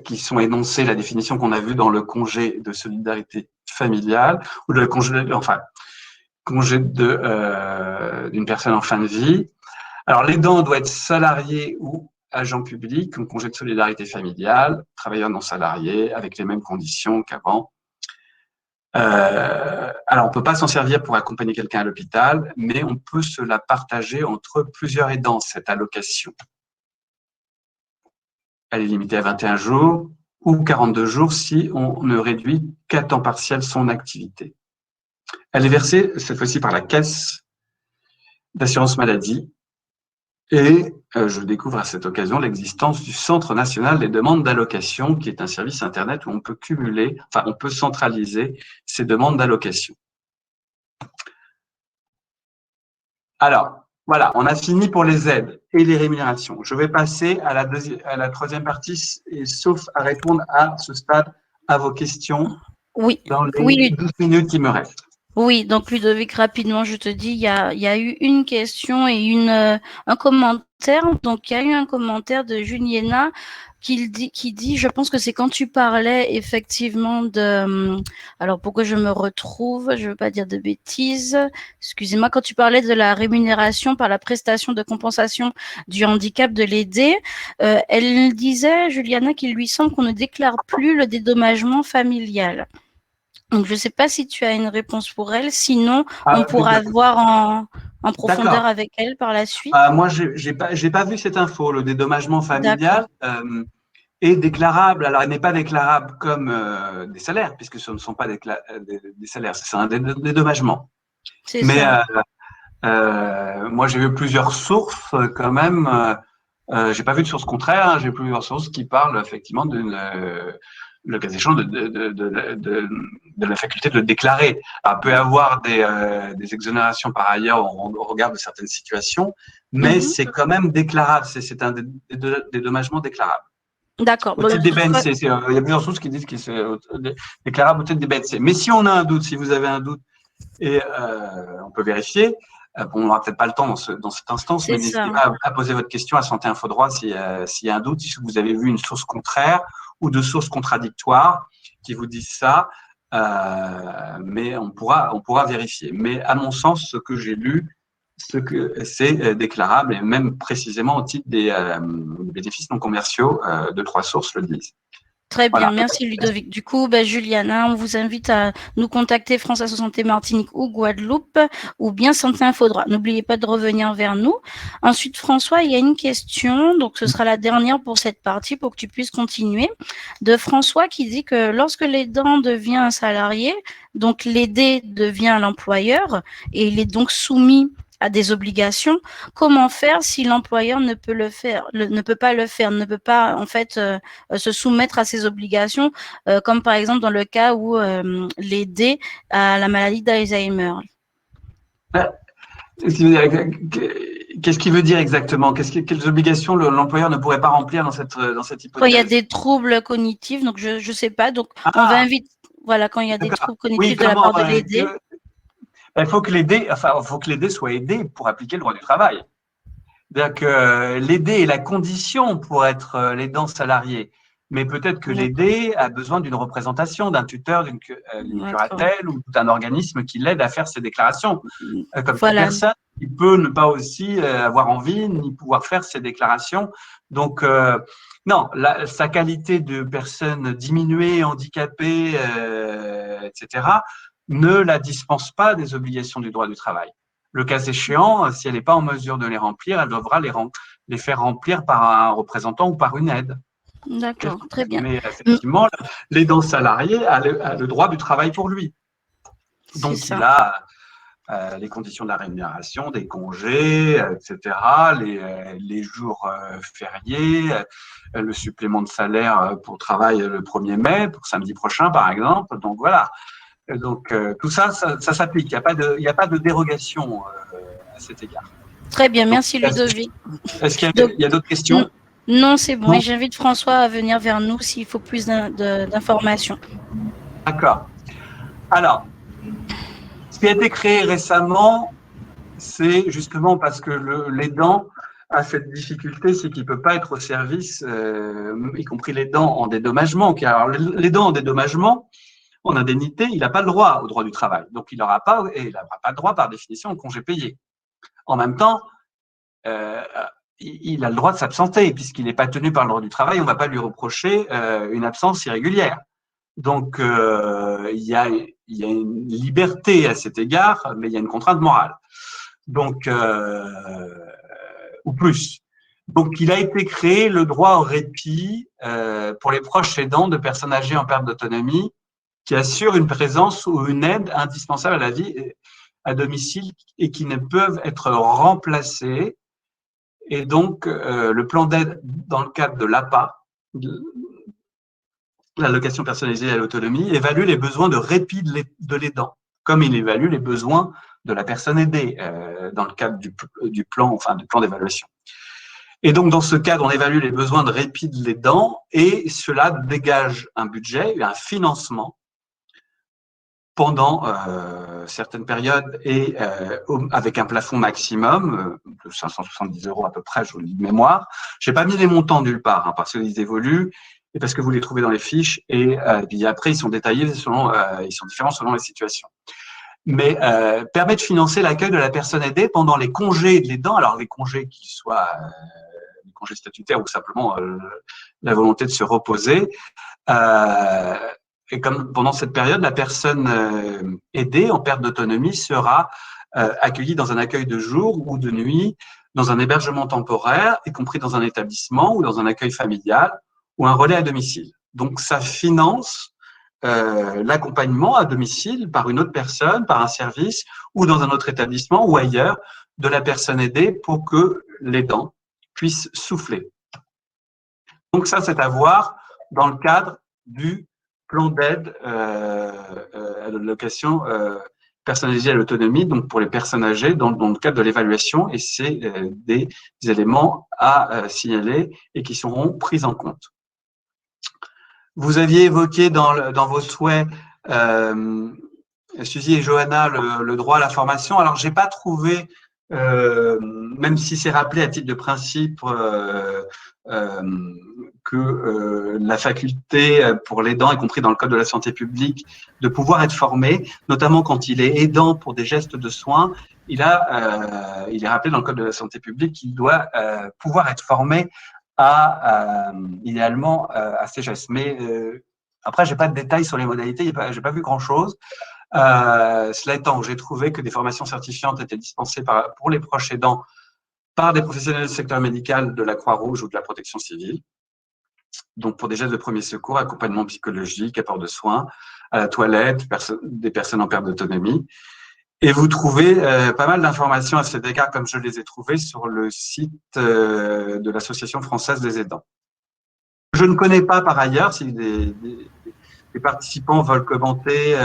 qui sont énoncées, la définition qu'on a vue dans le congé de solidarité familiale, ou le congé d'une personne en fin de vie. Alors, l'aidant doit être salarié ou agent public, comme congé de solidarité familiale, travailleur non salarié, avec les mêmes conditions qu'avant. Alors, on ne peut pas s'en servir pour accompagner quelqu'un à l'hôpital, mais on peut se la partager entre plusieurs aidants, cette allocation. Elle est limitée à 21 jours ou 42 jours si on ne réduit qu'à temps partiel son activité. Elle est versée, cette fois-ci, par la caisse d'assurance maladie. Et je découvre à cette occasion l'existence du Centre national des demandes d'allocation, qui est un service Internet où on peut on peut centraliser ces demandes d'allocation. Alors, voilà, on a fini pour les aides et les rémunérations. Je vais passer à la troisième partie, et sauf à répondre à ce stade à vos questions dans les 12 minutes qui me restent. Oui, donc Ludovic, rapidement, je te dis, il y a eu une question et un commentaire. Donc, il y a eu un commentaire de Juliana qui dit, je pense que c'est quand tu parlais effectivement alors pourquoi je me retrouve, je veux pas dire de bêtises, excusez-moi, quand tu parlais de la rémunération par la prestation de compensation du handicap de l'aidé, elle disait, Juliana, qu'il lui semble qu'on ne déclare plus le dédommagement familial. Donc, je ne sais pas si tu as une réponse pour elle. Sinon, on pourra voir en profondeur avec elle par la suite. Moi, j'ai pas vu cette info. Le dédommagement familial est déclarable. Alors, il n'est pas déclarable comme des salaires, puisque ce ne sont pas des salaires. C'est un dédommagement. Mais moi, j'ai vu plusieurs sources quand même. J'ai pas vu de source contraire. Hein, j'ai plusieurs sources qui parlent effectivement le cas échéant de la faculté de le déclarer. Alors, peut y avoir des exonérations par ailleurs au regard de certaines situations, mais c'est quand même déclarable. C'est un dédommagement déclarable. D'accord. Au titre des BNC, il y a plusieurs sources qui disent que c'est déclarable au titre des BNC. Mais si on a un doute, si vous avez un doute, et on peut vérifier, on n'aura peut-être pas le temps dans cette instance, mais n'hésitez pas à poser votre question à Santé Info Droit s'il y a un doute, si vous avez vu une source contraire ou de sources contradictoires qui vous disent ça, mais on pourra vérifier. Mais à mon sens, ce que j'ai lu, c'est déclarable, et même précisément au titre des bénéfices non commerciaux de 3 sources le disent. Très bien, merci Ludovic. Du coup, Juliana, on vous invite à nous contacter France Asso Santé Martinique ou Guadeloupe ou bien Santé Info Droit. N'oubliez pas de revenir vers nous. Ensuite, François, il y a une question, donc ce sera la dernière pour cette partie pour que tu puisses continuer, de François qui dit que lorsque l'aidant devient un salarié, donc l'aidé devient l'employeur et il est donc soumis à des obligations, comment faire si l'employeur ne peut pas en fait se soumettre à ces obligations, comme par exemple dans le cas où l'aidé a la maladie d'Alzheimer. Qu'est-ce qu'il veut dire exactement? Quelles obligations l'employeur ne pourrait pas remplir dans cette hypothèse? Quand il y a des troubles cognitifs, donc je sais pas, donc on va inviter, voilà, quand il y a des troubles cognitifs de la part de l'aidé. Il faut que l'aidé soit aidé pour appliquer le droit du travail. C'est-à-dire que l'aidé est la condition pour être l'aidant salarié. Mais peut-être que l'aidé a besoin d'une représentation, d'un tuteur, d'une curatelle ou d'un organisme qui l'aide à faire ses déclarations. Comme personne, il peut ne pas aussi avoir envie ni pouvoir faire ses déclarations. Donc, non, sa qualité de personne diminuée, handicapée, etc., ne la dispense pas des obligations du droit du travail. Le cas échéant, si elle n'est pas en mesure de les remplir, elle devra les faire remplir par un représentant ou par une aide. D'accord, très bien. Mais effectivement, l'aidant salarié a le droit du travail pour lui. Donc, il a les conditions de la rémunération, des congés, etc., les jours fériés, le supplément de salaire pour travail le 1er mai, pour samedi prochain, par exemple. Donc, voilà. Donc, tout ça s'applique. Il n'y a pas de dérogation à cet égard. Très bien, merci Ludovic. Est-ce qu'il y a d'autres questions? Non, c'est bon. Et j'invite François à venir vers nous s'il faut plus d'informations. D'accord. Alors, ce qui a été créé récemment, c'est justement parce que l'aidant a cette difficulté, c'est qu'il ne peut pas être au service, y compris l'aidant en dédommagement. Alors, l'aidant en dédommagement, en indemnité, il n'a pas le droit au droit du travail. Donc, il n'aura pas de droit par définition au congé payé. En même temps, il a le droit de s'absenter, puisqu'il n'est pas tenu par le droit du travail, on ne va pas lui reprocher une absence irrégulière. Donc, il y a une liberté à cet égard, mais il y a une contrainte morale. Donc, ou plus. Donc, il a été créé le droit au répit pour les proches aidants de personnes âgées en perte d'autonomie qui assurent une présence ou une aide indispensable à la vie à domicile et qui ne peuvent être remplacées. Et donc, le plan d'aide dans le cadre de l'APA, l'allocation personnalisée à l'autonomie, évalue les besoins de répit de l'aidant, comme il évalue les besoins de la personne aidée dans le cadre du plan d'évaluation. Et donc, dans ce cadre, on évalue les besoins de répit de l'aidant et cela dégage un budget, un financement pendant certaines périodes et avec un plafond maximum de 570 € à peu près, je vous le dis de mémoire. Je n'ai pas mis les montants nulle part parce qu'ils évoluent et parce que vous les trouvez dans les fiches et puis après, ils sont détaillés ils sont différents selon les situations. Mais permet de financer l'accueil de la personne aidée pendant les congés de l'aidant. Alors, les congés qui soient les congés statutaires ou simplement la volonté de se reposer. Et comme pendant cette période, la personne aidée en perte d'autonomie sera accueillie dans un accueil de jour ou de nuit, dans un hébergement temporaire, y compris dans un établissement ou dans un accueil familial ou un relais à domicile. Donc, ça finance l'accompagnement à domicile par une autre personne, par un service ou dans un autre établissement ou ailleurs de la personne aidée pour que l'aidant puisse souffler. Donc ça, c'est à voir dans le cadre du plan d'aide à l'allocation personnalisée à l'autonomie, donc pour les personnes âgées, dans le cadre de l'évaluation, et c'est des éléments à signaler et qui seront pris en compte. Vous aviez évoqué dans vos souhaits, Suzy et Johanna, le droit à la formation. Alors, j'ai pas trouvé, même si c'est rappelé à titre de principe, que la faculté pour l'aidant, y compris dans le Code de la santé publique, de pouvoir être formé, notamment quand il est aidant pour des gestes de soins, il est rappelé dans le Code de la santé publique qu'il doit pouvoir être formé idéalement à ces gestes. Mais après, j'ai pas de détails sur les modalités, j'ai pas vu grand-chose. Cela étant, j'ai trouvé que des formations certifiantes étaient dispensées pour les proches aidants par des professionnels du secteur médical, de la Croix-Rouge ou de la protection civile. Donc, pour des gestes de premier secours, accompagnement psychologique, apport de soins, à la toilette, des personnes en perte d'autonomie. Et vous trouvez pas mal d'informations à cet égard, comme je les ai trouvées, sur le site de l'Association française des aidants. Je ne connais pas par ailleurs, si des participants veulent commenter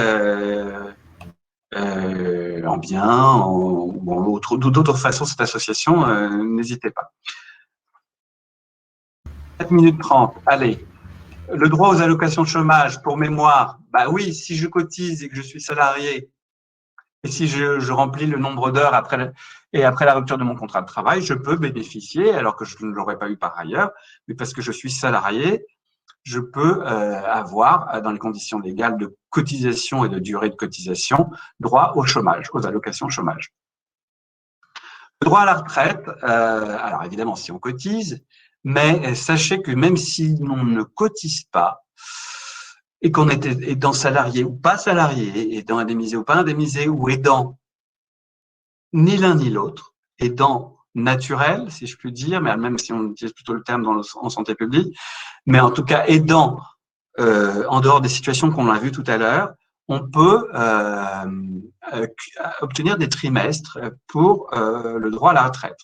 en bien ou d'autres façons cette association, n'hésitez pas. 4 minutes 30, allez. Le droit aux allocations de chômage, pour mémoire, bah oui, si je cotise et que je suis salarié, et si je remplis le nombre d'heures après la rupture de mon contrat de travail, je peux bénéficier, alors que je ne l'aurais pas eu par ailleurs, mais parce que je suis salarié, je peux avoir, dans les conditions légales de cotisation et de durée de cotisation, droit au chômage, aux allocations chômage. Le droit à la retraite, alors évidemment, si on cotise, mais sachez que même si on ne cotise pas, et qu'on est aidant salarié ou pas salarié, aidant indemnisé ou pas indemnisé, ou aidant ni l'un ni l'autre, aidant naturel, si je puis dire, mais même si on utilise plutôt le terme en santé publique, mais en tout cas aidant en dehors des situations qu'on a vues tout à l'heure, on peut obtenir des trimestres pour le droit à la retraite.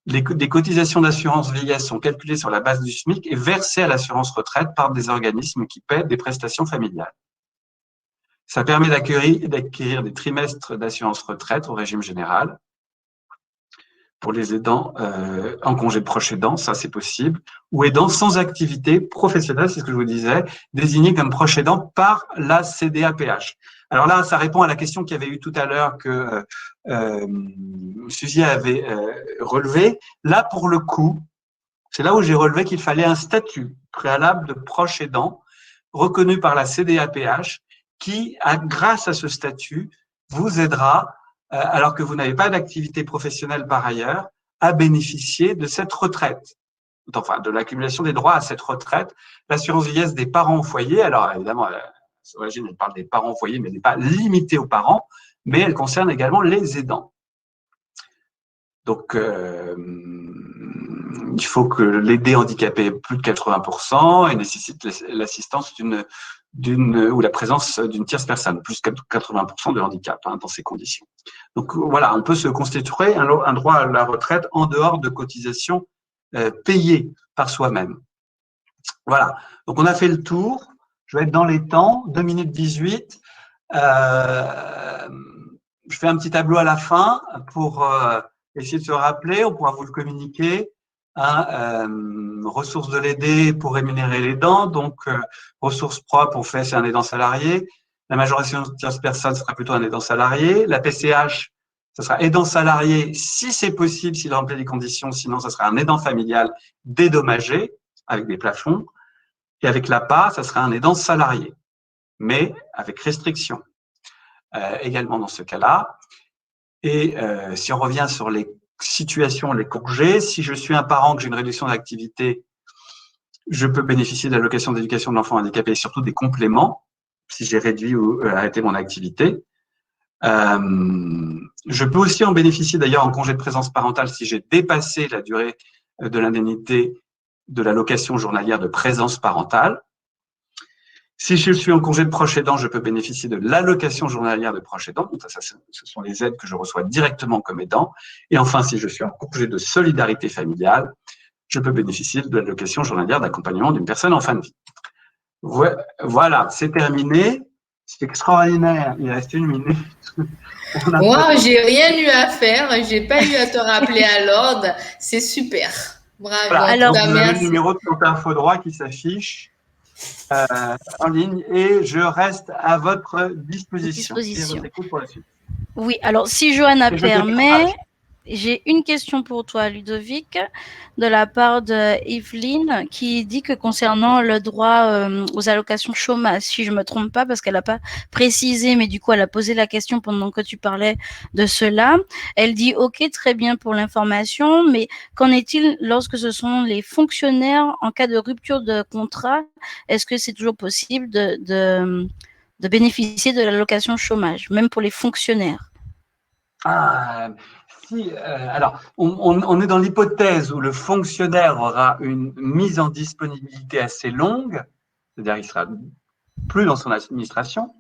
Des cotisations d'assurance vieillesse sont calculées sur la base du SMIC et versées à l'assurance retraite par des organismes qui paient des prestations familiales. Ça permet d'acquérir des trimestres d'assurance retraite au régime général. Pour les aidants en congé de proche aidant, ça c'est possible, ou aidants sans activité professionnelle, c'est ce que je vous disais, désignés comme proche aidant par la CDAPH. Alors là, ça répond à la question qu'il y avait eu tout à l'heure que Suzy avait relevé. Là, pour le coup, c'est là où j'ai relevé qu'il fallait un statut préalable de proche aidant reconnu par la CDAPH qui, grâce à ce statut, vous aidera alors que vous n'avez pas d'activité professionnelle par ailleurs, à bénéficier de cette retraite, enfin de l'accumulation des droits à cette retraite. L'assurance vieillesse des parents au foyer, alors évidemment, à l'origine, elle parle des parents au foyer, mais elle n'est pas limitée aux parents, mais elle concerne également les aidants. Donc, il faut que l'aidé handicapé ait plus de 80% et nécessite l'assistance ou la présence d'une tierce personne, plus de 80% de handicap dans ces conditions. Donc voilà, on peut se constituer un droit à la retraite en dehors de cotisations payées par soi-même. Voilà, donc on a fait le tour. Je vais être dans les temps, 2 minutes 18. Je fais un petit tableau à la fin pour essayer de se rappeler, on pourra vous le communiquer. Ressources de l'aidé pour rémunérer l'aidant, donc ressources propres, on fait, c'est un aidant salarié. La majoration de tierce personne sera plutôt un aidant salarié. La PCH, ça sera aidant salarié si c'est possible, s'il remplit les conditions, sinon ça sera un aidant familial dédommagé avec des plafonds. Et avec l'APA, ça sera un aidant salarié, mais avec restriction également dans ce cas-là. Et si on revient sur les situations, les congés, si je suis un parent, que j'ai une réduction d'activité, je peux bénéficier de l'allocation d'éducation de l'enfant handicapé et surtout des compléments si j'ai réduit ou arrêté mon activité. Je peux aussi en bénéficier d'ailleurs en congé de présence parentale si j'ai dépassé la durée de l'indemnité de l'allocation journalière de présence parentale. Si je suis en congé de proche aidant, je peux bénéficier de l'allocation journalière de proche aidant. Donc ça, ce sont les aides que je reçois directement comme aidant. Et enfin, si je suis en congé de solidarité familiale, je peux bénéficier de l'allocation journalière d'accompagnement d'une personne en fin de vie. Voilà, c'est terminé. C'est extraordinaire. Il reste 1 minute. Moi, j'ai rien eu à faire. J'ai pas eu à te rappeler à l'ordre. C'est super. Bravo. Voilà. Alors, vous avez le numéro de compte info droit qui s'affiche en ligne et je reste à votre disposition. Et votre écoute pour la suite. Oui, alors si Johanna permet, j'ai une question pour toi, Ludovic, de la part de Evelyne, qui dit que concernant le droit aux allocations chômage, si je ne me trompe pas, parce qu'elle n'a pas précisé, mais du coup, elle a posé la question pendant que tu parlais de cela. Elle dit, OK, très bien pour l'information, mais qu'en est-il lorsque ce sont les fonctionnaires en cas de rupture de contrat? Est-ce que c'est toujours possible de bénéficier de l'allocation chômage, même pour les fonctionnaires? Alors, on est dans l'hypothèse où le fonctionnaire aura une mise en disponibilité assez longue, c'est-à-dire il sera plus dans son administration,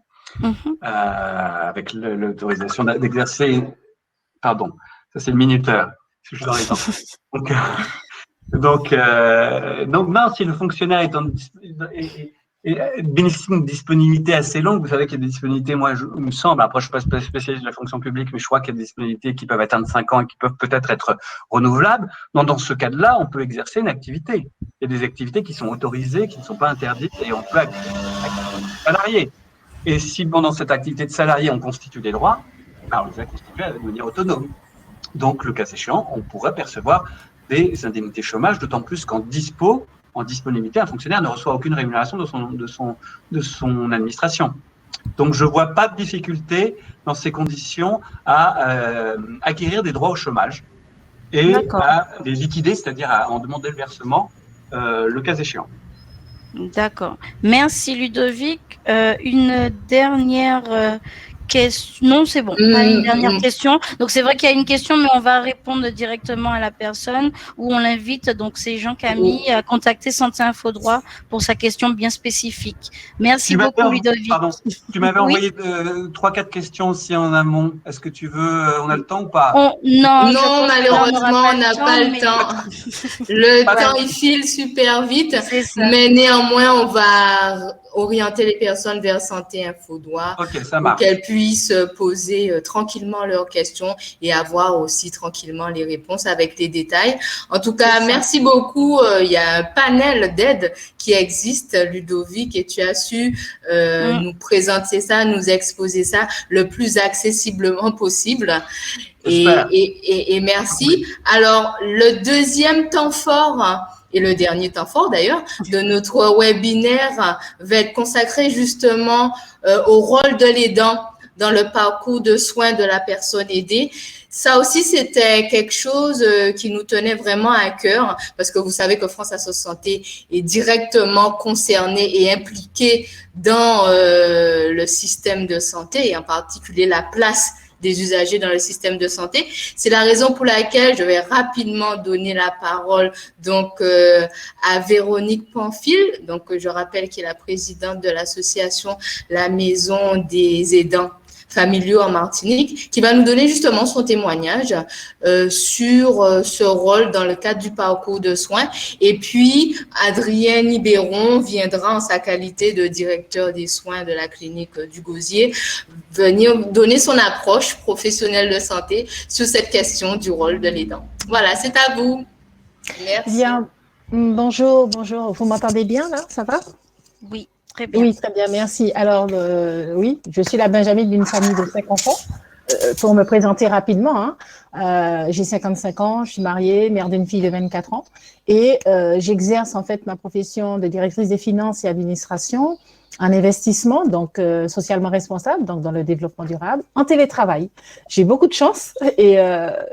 avec l'autorisation d'exercer. Pardon, ça c'est le minuteur, je suis dans les temps. Donc non, si le fonctionnaire est bénéficie d'une disponibilité assez longue. Vous savez qu'il y a des disponibilités, moi, il me semble, après je ne suis pas spécialiste de la fonction publique, mais je crois qu'il y a des disponibilités qui peuvent atteindre 5 ans et qui peuvent peut-être être renouvelables. Dans ce cas-là, on peut exercer une activité. Il y a des activités qui sont autorisées, qui ne sont pas interdites, et on peut activer salarié. Et si pendant cette activité de salarié, on constitue des droits, on les a constitués de manière autonome. Donc, le cas échéant, on pourrait percevoir des indemnités chômage, d'autant plus qu'en disponibilité, un fonctionnaire ne reçoit aucune rémunération de son administration. Donc, je ne vois pas de difficulté dans ces conditions à acquérir des droits au chômage et à les liquider, c'est-à-dire à en demander le versement le cas échéant. D'accord. Merci Ludovic. Une dernière Non, c'est bon. Pas une dernière question. Donc, c'est vrai qu'il y a une question, mais on va répondre directement à la personne où on l'invite, donc c'est Jean-Camille, à contacter Santé Info Droit pour sa question bien spécifique. Merci beaucoup, Ludovic. Pardon, tu m'avais envoyé 3-4 questions aussi en amont. Est-ce que tu veux, on a le temps ou pas? Non, malheureusement, on n'a pas le temps. Le temps, il file super vite. Mais néanmoins, on va orienter les personnes vers Santé Info Droit pour qu'elles puissent poser tranquillement leurs questions et avoir aussi tranquillement les réponses avec les détails. En tout cas, merci beaucoup. Il y a un panel d'aide qui existe, Ludovic, et tu as su nous présenter ça, nous exposer ça le plus accessiblement possible. Et merci. Alors, le deuxième temps fort, et le dernier temps fort d'ailleurs, de notre webinaire va être consacré justement au rôle de l'aidant dans le parcours de soins de la personne aidée. Ça aussi, c'était quelque chose qui nous tenait vraiment à cœur parce que vous savez que France Assos Santé est directement concernée et impliquée dans le système de santé et en particulier la place des usagers dans le système de santé. C'est la raison pour laquelle je vais rapidement donner la parole donc à Véronique Pamphile. Donc je rappelle qu'elle est la présidente de l'association La Maison des Aidants familiaux en Martinique, qui va nous donner justement son témoignage sur ce rôle dans le cadre du parcours de soins. Et puis, Adrien Ibéron viendra en sa qualité de directeur des soins de la clinique du Gosier, venir donner son approche professionnelle de santé sur cette question du rôle de l'aidant. Voilà, c'est à vous. Merci. Bien. Bonjour. Vous m'entendez bien là? Ça va? Oui. Très bien. Oui, très bien, merci. Alors, oui, je suis la Benjamine d'une famille de 5 enfants. Pour me présenter rapidement, j'ai 55 ans, je suis mariée, mère d'une fille de 24 ans et j'exerce en fait ma profession de directrice des finances et administration en investissement, donc socialement responsable, donc dans le développement durable, en télétravail. J'ai beaucoup de chance et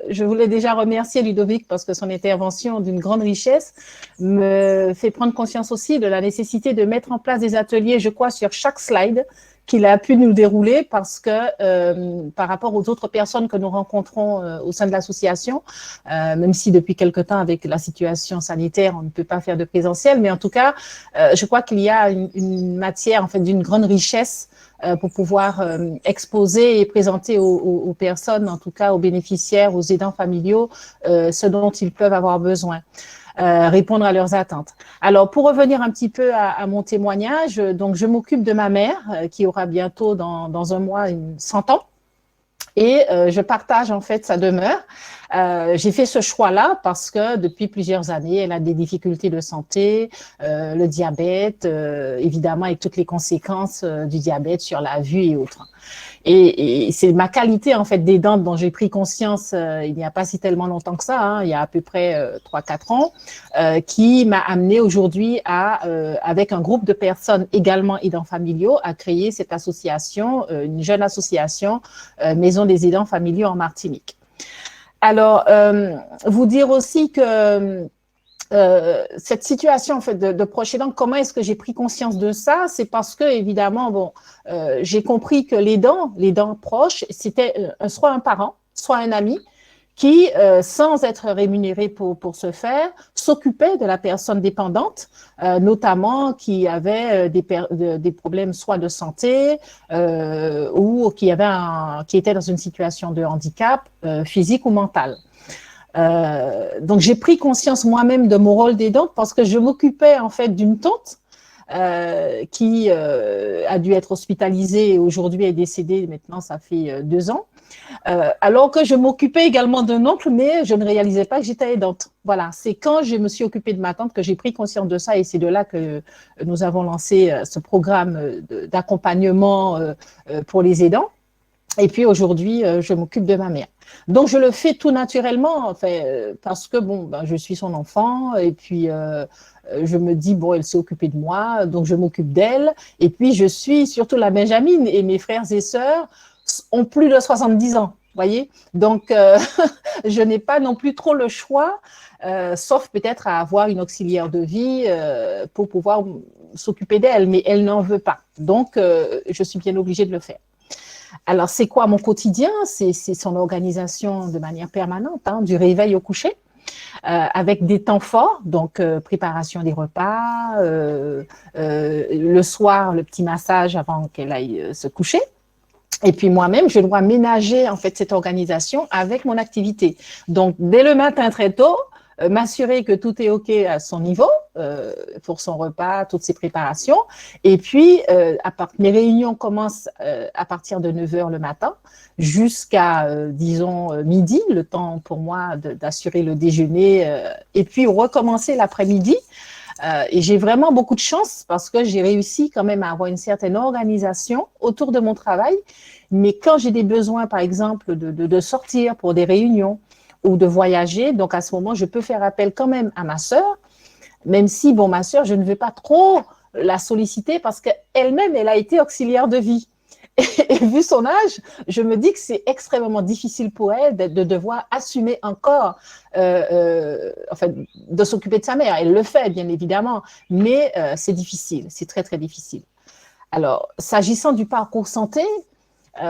je voulais déjà remercier Ludovic parce que son intervention d'une grande richesse me fait prendre conscience aussi de la nécessité de mettre en place des ateliers, je crois, sur chaque slide qu'il a pu nous dérouler parce que par rapport aux autres personnes que nous rencontrons au sein de l'association, même si depuis quelque temps avec la situation sanitaire, on ne peut pas faire de présentiel, mais en tout cas, je crois qu'il y a une matière en fait d'une grande richesse pour pouvoir exposer et présenter aux personnes, en tout cas aux bénéficiaires, aux aidants familiaux, ce dont ils peuvent avoir besoin. Répondre à leurs attentes. Alors, pour revenir un petit peu à mon témoignage, donc je m'occupe de ma mère qui aura bientôt dans un mois 100 ans et je partage en fait sa demeure. J'ai fait ce choix-là parce que depuis plusieurs années, elle a des difficultés de santé, le diabète, évidemment avec toutes les conséquences du diabète sur la vue et autres. Et c'est ma qualité en fait d'aidante dont j'ai pris conscience il n'y a pas si tellement longtemps que ça, il y a à peu près 3-4 ans, qui m'a amené aujourd'hui avec un groupe de personnes également aidants familiaux, à créer cette association, une jeune association Maison des aidants familiaux en Martinique. Alors, vous dire aussi que cette situation en fait de proche aidant, comment est-ce que j'ai pris conscience de ça? C'est parce que évidemment, bon, j'ai compris que l'aidant proche, c'était soit un parent, soit un ami qui, sans être rémunéré pour ce faire, s'occupait de la personne dépendante, notamment qui avait des problèmes soit de santé ou qui était dans une situation de handicap physique ou mental. Donc j'ai pris conscience moi-même de mon rôle d'aidante parce que je m'occupais en fait d'une tante qui a dû être hospitalisée et aujourd'hui est décédée, maintenant ça fait 2 ans, alors que je m'occupais également d'un oncle, mais je ne réalisais pas que j'étais aidante. Voilà, c'est quand je me suis occupée de ma tante que j'ai pris conscience de ça et c'est de là que nous avons lancé ce programme d'accompagnement pour les aidants. Et puis aujourd'hui, je m'occupe de ma mère. Donc, je le fais tout naturellement, enfin, parce que bon, ben, je suis son enfant et puis je me dis, bon, elle s'est occupée de moi, donc je m'occupe d'elle. Et puis, je suis surtout la Benjamine et mes frères et sœurs ont plus de 70 ans, voyez. Donc, je n'ai pas non plus trop le choix, sauf peut-être à avoir une auxiliaire de vie pour pouvoir s'occuper d'elle, mais elle n'en veut pas. Donc, je suis bien obligée de le faire. Alors, c'est quoi mon quotidien? C'est son organisation de manière permanente, hein, du réveil au coucher, avec des temps forts, donc préparation des repas, le soir, le petit massage avant qu'elle aille se coucher. Et puis moi-même, je dois ménager en fait cette organisation avec mon activité. Donc, dès le matin très tôt, m'assurer que tout est OK à son niveau pour son repas, toutes ses préparations. Et puis, mes réunions commencent à partir de 9 h le matin jusqu'à, disons, midi, le temps pour moi d'assurer le déjeuner et puis recommencer l'après-midi. Et j'ai vraiment beaucoup de chance parce que j'ai réussi quand même à avoir une certaine organisation autour de mon travail. Mais quand j'ai des besoins, par exemple, de sortir pour des réunions ou de voyager, donc à ce moment, je peux faire appel quand même à ma sœur, même si, bon, ma sœur, je ne veux pas trop la solliciter parce qu'elle-même, elle a été auxiliaire de vie. Et vu son âge, je me dis que c'est extrêmement difficile pour elle de devoir assumer encore, enfin, de s'occuper de sa mère. Elle le fait, bien évidemment, mais c'est difficile, c'est très, très difficile. Alors, s'agissant du parcours santé,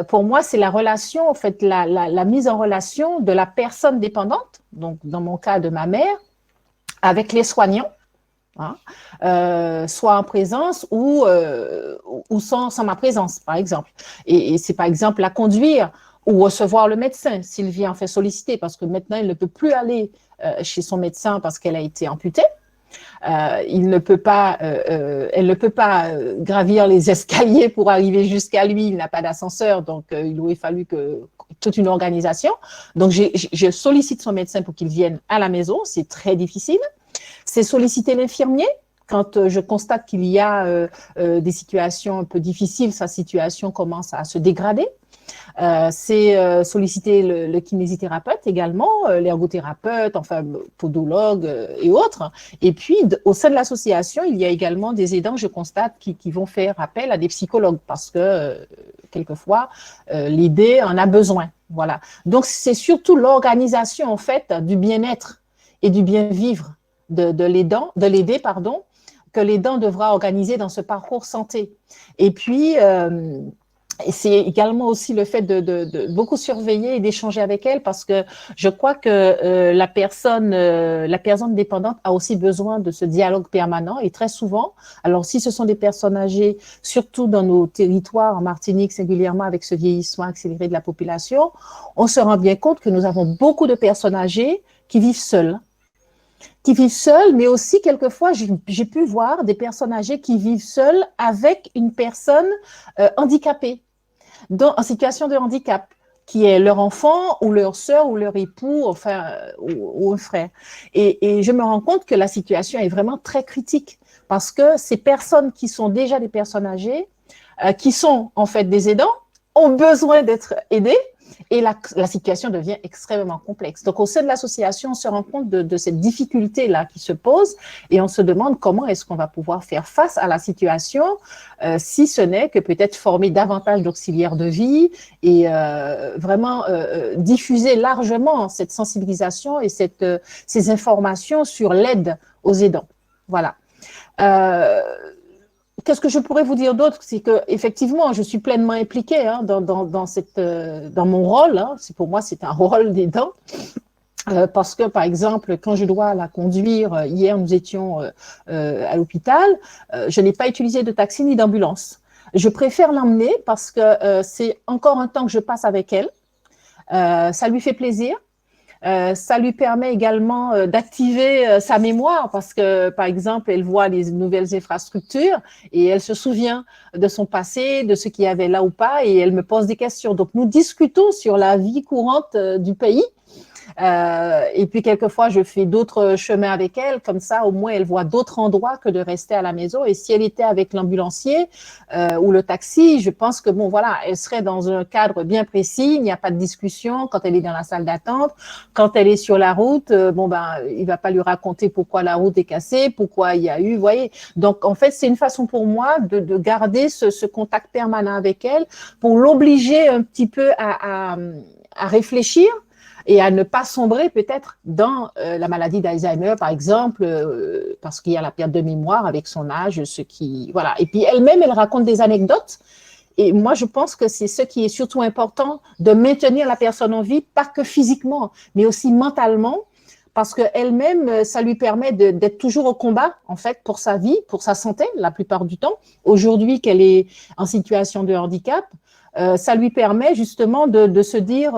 pour moi, c'est la relation, en fait, la mise en relation de la personne dépendante, donc dans mon cas de ma mère, avec les soignants. Hein, soit en présence ou sans ma présence, par exemple. Et c'est par exemple la conduire ou recevoir le médecin s'il vient en fait solliciter, parce que maintenant, il ne peut plus aller chez son médecin parce qu'elle a été amputée. Elle ne peut pas gravir les escaliers pour arriver jusqu'à lui, il n'a pas d'ascenseur, donc il aurait fallu toute une organisation. Donc, je sollicite son médecin pour qu'il vienne à la maison, c'est très difficile. C'est solliciter l'infirmier quand je constate qu'il y a des situations un peu difficiles, sa situation commence à se dégrader. C'est solliciter le kinésithérapeute également, l'ergothérapeute, enfin podologue et autres. Et puis, au sein de l'association, il y a également des aidants, je constate, qui vont faire appel à des psychologues parce que quelquefois, l'aider en a besoin. Voilà. Donc, c'est surtout l'organisation, en fait, du bien-être et du bien-vivre de l'aider, que l'aidant devra organiser dans ce parcours santé. Et puis, c'est également aussi le fait de beaucoup surveiller et d'échanger avec elle, parce que je crois que la personne dépendante a aussi besoin de ce dialogue permanent, et très souvent, alors si ce sont des personnes âgées, surtout dans nos territoires, en Martinique singulièrement avec ce vieillissement accéléré de la population, on se rend bien compte que nous avons beaucoup de personnes âgées qui vivent seules, mais aussi quelquefois, j'ai pu voir des personnes âgées qui vivent seules avec une personne handicapée, en situation de handicap, qui est leur enfant ou leur sœur ou leur époux, enfin, ou un frère. Et je me rends compte que la situation est vraiment très critique parce que ces personnes qui sont déjà des personnes âgées, qui sont en fait des aidants, ont besoin d'être aidées. Et la situation devient extrêmement complexe. Donc, au sein de l'association, on se rend compte de cette difficulté-là qui se pose et on se demande comment est-ce qu'on va pouvoir faire face à la situation, si ce n'est que peut-être former davantage d'auxiliaires de vie et vraiment diffuser largement cette sensibilisation et ces informations sur l'aide aux aidants. Voilà. Qu'est-ce que je pourrais vous dire d'autre? C'est qu'effectivement, je suis pleinement impliquée dans mon rôle. Hein. Pour moi, c'est un rôle d'aidant. Parce que, par exemple, quand je dois la conduire, hier, nous étions à l'hôpital, je n'ai pas utilisé de taxi ni d'ambulance. Je préfère l'emmener parce que c'est encore un temps que je passe avec elle. Ça lui fait plaisir. Ça lui permet également d'activer sa mémoire parce que, par exemple, elle voit les nouvelles infrastructures et elle se souvient de son passé, de ce qu'il y avait là ou pas, et elle me pose des questions. Donc, nous discutons sur la vie courante du pays. Et puis, quelquefois, je fais d'autres chemins avec elle. Comme ça, au moins, elle voit d'autres endroits que de rester à la maison. Et si elle était avec l'ambulancier ou le taxi, je pense que, bon, voilà, elle serait dans un cadre bien précis. Il n'y a pas de discussion quand elle est dans la salle d'attente. Quand elle est sur la route, il va pas lui raconter pourquoi la route est cassée, pourquoi il y a eu, vous voyez. Donc, en fait, c'est une façon pour moi de garder ce contact permanent avec elle pour l'obliger un petit peu à réfléchir et à ne pas sombrer peut-être dans la maladie d'Alzheimer, par exemple, parce qu'il y a la perte de mémoire avec son âge, voilà. Et puis elle-même, elle raconte des anecdotes Et moi, je pense que c'est ce qui est surtout important, de maintenir la personne en vie, pas que physiquement, mais aussi mentalement, parce qu'elle-même, ça lui permet d'être toujours au combat, en fait, pour sa vie, pour sa santé, la plupart du temps. Aujourd'hui, qu'elle est en situation de handicap, ça lui permet justement de se dire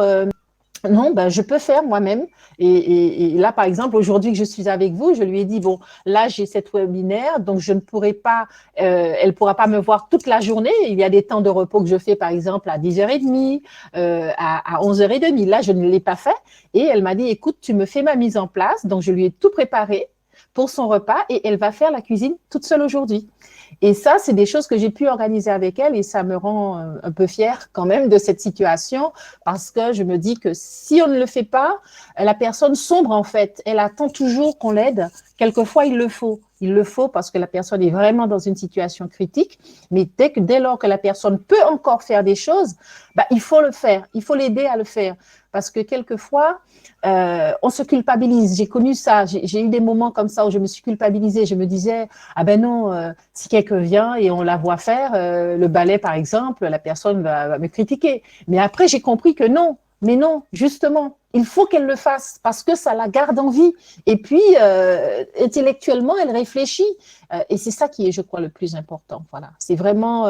non, ben, je peux faire moi-même. Et là, par exemple, aujourd'hui que je suis avec vous, je lui ai dit, bon, là, j'ai cette webinaire, donc je ne pourrai pas, elle ne pourra pas me voir toute la journée. Il y a des temps de repos que je fais, par exemple, à 10h30, à 11h30. Là, je ne l'ai pas fait. Et elle m'a dit, écoute, tu me fais ma mise en place. Donc, je lui ai tout préparé pour son repas et elle va faire la cuisine toute seule aujourd'hui. Et ça, c'est des choses que j'ai pu organiser avec elle et ça me rend un peu fière quand même de cette situation parce que je me dis que si on ne le fait pas, la personne sombre en fait. Elle attend toujours qu'on l'aide. Quelquefois, il le faut. Il le faut parce que la personne est vraiment dans une situation critique. Mais dès lors que la personne peut encore faire des choses, bah, il faut le faire. Il faut l'aider à le faire. Parce que quelquefois, on se culpabilise. J'ai connu ça. J'ai eu des moments comme ça où je me suis culpabilisée. Je me disais, ah ben non, si quelqu'un vient et on la voit faire le balai, par exemple, la personne va me critiquer. Mais après, j'ai compris que non. Mais non, justement, il faut qu'elle le fasse parce que ça la garde en vie. Et puis, intellectuellement, elle réfléchit. Et c'est ça qui est, je crois, le plus important. Voilà, c'est vraiment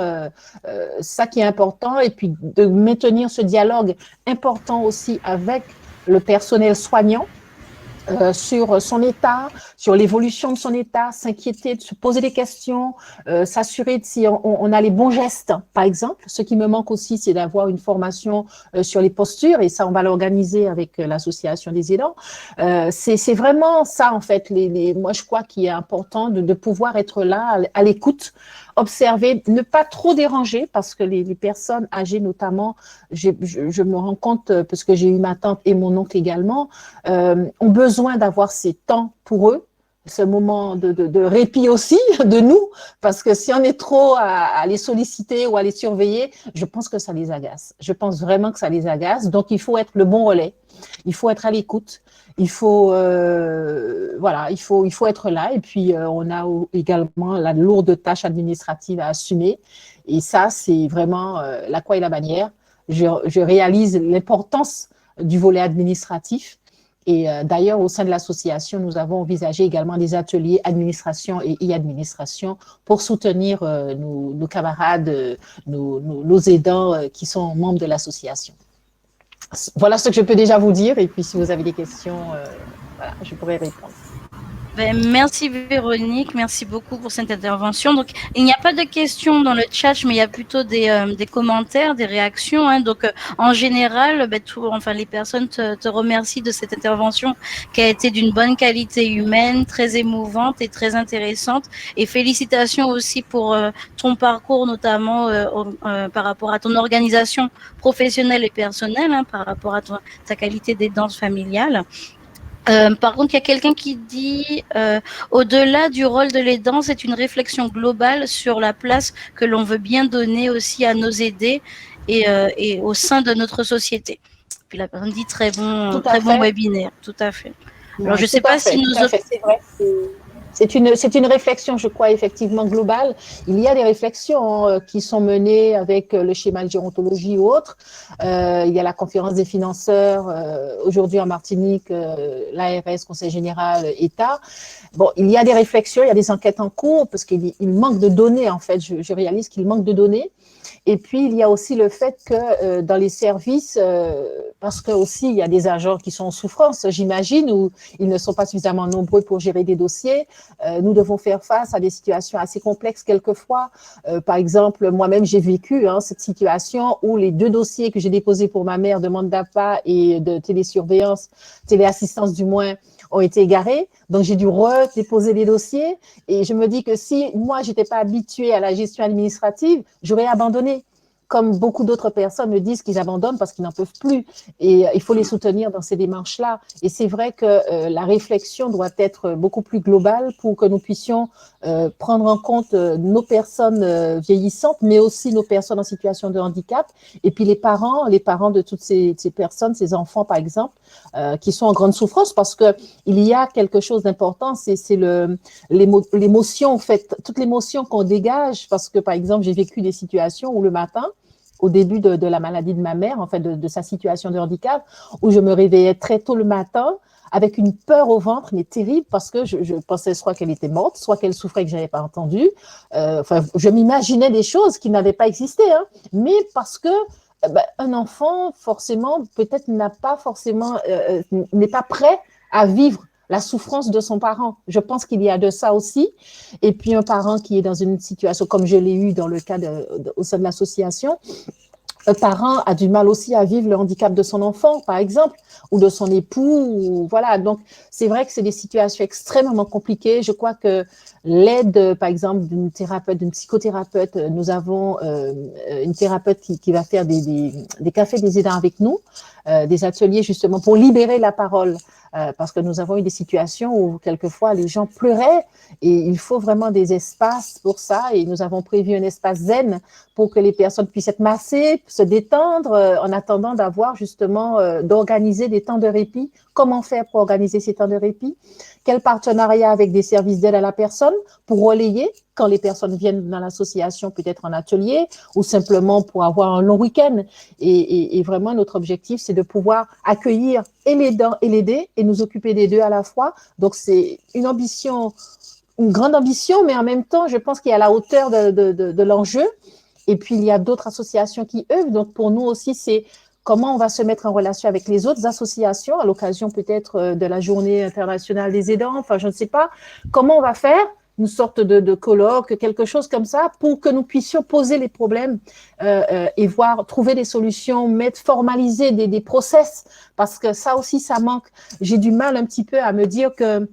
ça qui est important. Et puis, de maintenir ce dialogue important aussi avec le personnel soignant. Sur son état, sur l'évolution de son état, s'inquiéter, de se poser des questions, s'assurer de si on a les bons gestes, par exemple. Ce qui me manque aussi, c'est d'avoir une formation sur les postures, et ça, on va l'organiser avec l'association des aidants. C'est vraiment ça, en fait. Moi, je crois qu'il est important de pouvoir être là, à l'écoute, observer, ne pas trop déranger, parce que les personnes âgées, notamment, je me rends compte, parce que j'ai eu ma tante et mon oncle également, ont besoin d'avoir ces temps pour eux, ce moment de répit aussi de nous, parce que si on est trop à les solliciter ou à les surveiller, je pense que ça les agace. Je pense vraiment que ça les agace. Donc, il faut être le bon relais. Il faut être à l'écoute. Il faut, voilà, il faut être là. Et puis, on a également la lourde tâche administrative à assumer. Et ça, c'est vraiment la croix et la bannière. Je réalise l'importance du volet administratif. Et d'ailleurs, au sein de l'association, nous avons envisagé également des ateliers administration et e-administration pour soutenir nos camarades, nos aidants qui sont membres de l'association. Voilà ce que je peux déjà vous dire. Et puis, si vous avez des questions, voilà, je pourrais répondre. Ben, merci Véronique, merci beaucoup pour cette intervention. Donc, il n'y a pas de questions dans le chat, mais il y a plutôt des commentaires, des réactions. Hein. Donc, en général, ben, les personnes te remercient de cette intervention qui a été d'une bonne qualité humaine, très émouvante et très intéressante. Et félicitations aussi pour ton parcours, notamment par rapport à ton organisation professionnelle et personnelle, hein, par rapport à ta qualité d'aidante familiale. Par contre, il y a quelqu'un qui dit au-delà du rôle de l'aidant, c'est une réflexion globale sur la place que l'on veut bien donner aussi à nos aidés et au sein de notre société. Puis la personne dit très bon webinaire, tout à fait. Alors, je ne sais pas si nous autres... C'est vrai. C'est une réflexion, je crois, effectivement globale. Il y a des réflexions qui sont menées avec le schéma de gérontologie ou autre. Il y a la conférence des financeurs, aujourd'hui en Martinique, l'ARS, Conseil général, État. Bon, il y a des réflexions, il y a des enquêtes en cours, parce qu'il manque de données, en fait. Je réalise qu'il manque de données. Et puis, il y a aussi le fait que dans les services, parce que aussi il y a des agents qui sont en souffrance, j'imagine, où ils ne sont pas suffisamment nombreux pour gérer des dossiers. Nous devons faire face à des situations assez complexes quelquefois. Par exemple, moi-même, j'ai vécu cette situation où les 2 dossiers que j'ai déposés pour ma mère de mandat d'APA et de télésurveillance, téléassistance du moins, ont été égarés. Donc, j'ai dû redéposer les dossiers. Et je me dis que si moi, je n'étais pas habituée à la gestion administrative, j'aurais abandonné. Comme beaucoup d'autres personnes me disent qu'ils abandonnent parce qu'ils n'en peuvent plus. Et il faut les soutenir dans ces démarches-là. Et c'est vrai que la réflexion doit être beaucoup plus globale pour que nous puissions prendre en compte nos personnes vieillissantes, mais aussi nos personnes en situation de handicap. Et puis les parents de toutes ces personnes, ces enfants par exemple, qui sont en grande souffrance parce que il y a quelque chose d'important, c'est l'émotion, en fait, toute l'émotion qu'on dégage. Parce que par exemple, j'ai vécu des situations où le matin, au début de la maladie de ma mère, en fait, de sa situation de handicap, où je me réveillais très tôt le matin avec une peur au ventre, mais terrible, parce que je pensais soit qu'elle était morte, soit qu'elle souffrait que je n'avais pas entendu. Enfin, je m'imaginais des choses qui n'avaient pas existé, hein, mais parce que un enfant, forcément, peut-être n'est pas prêt à vivre la souffrance de son parent. Je pense qu'il y a de ça aussi. Et puis, un parent qui est dans une situation, comme je l'ai eu dans le cas au sein de l'association, un parent a du mal aussi à vivre le handicap de son enfant, par exemple, ou de son époux. Voilà. Donc, c'est vrai que c'est des situations extrêmement compliquées. Je crois que l'aide, par exemple, d'une thérapeute, d'une psychothérapeute, nous avons une thérapeute qui va faire des cafés des aidants avec nous, des ateliers justement pour libérer la parole. Parce que nous avons eu des situations où quelquefois les gens pleuraient et il faut vraiment des espaces pour ça, et nous avons prévu un espace zen pour que les personnes puissent être massées, se détendre en attendant d'avoir justement d'organiser des temps de répit. Comment faire pour organiser ces temps de répit? Quel partenariat avec des services d'aide à la personne pour relayer quand les personnes viennent dans l'association, peut-être en atelier ou simplement pour avoir un long week-end. Et vraiment, notre objectif, c'est de pouvoir accueillir et l'aidant et l'aider et nous occuper des deux à la fois. Donc, c'est une ambition, une grande ambition, mais en même temps, je pense qu'il y a la hauteur de l'enjeu. Et puis, il y a d'autres associations qui œuvrent. Donc, pour nous aussi, c'est comment on va se mettre en relation avec les autres associations à l'occasion peut-être de la Journée internationale des aidants. Enfin, je ne sais pas comment on va faire une sorte de colloque, quelque chose comme ça, pour que nous puissions poser les problèmes et trouver des solutions, formaliser des process, parce que ça aussi, ça manque. J'ai du mal un petit peu à me dire que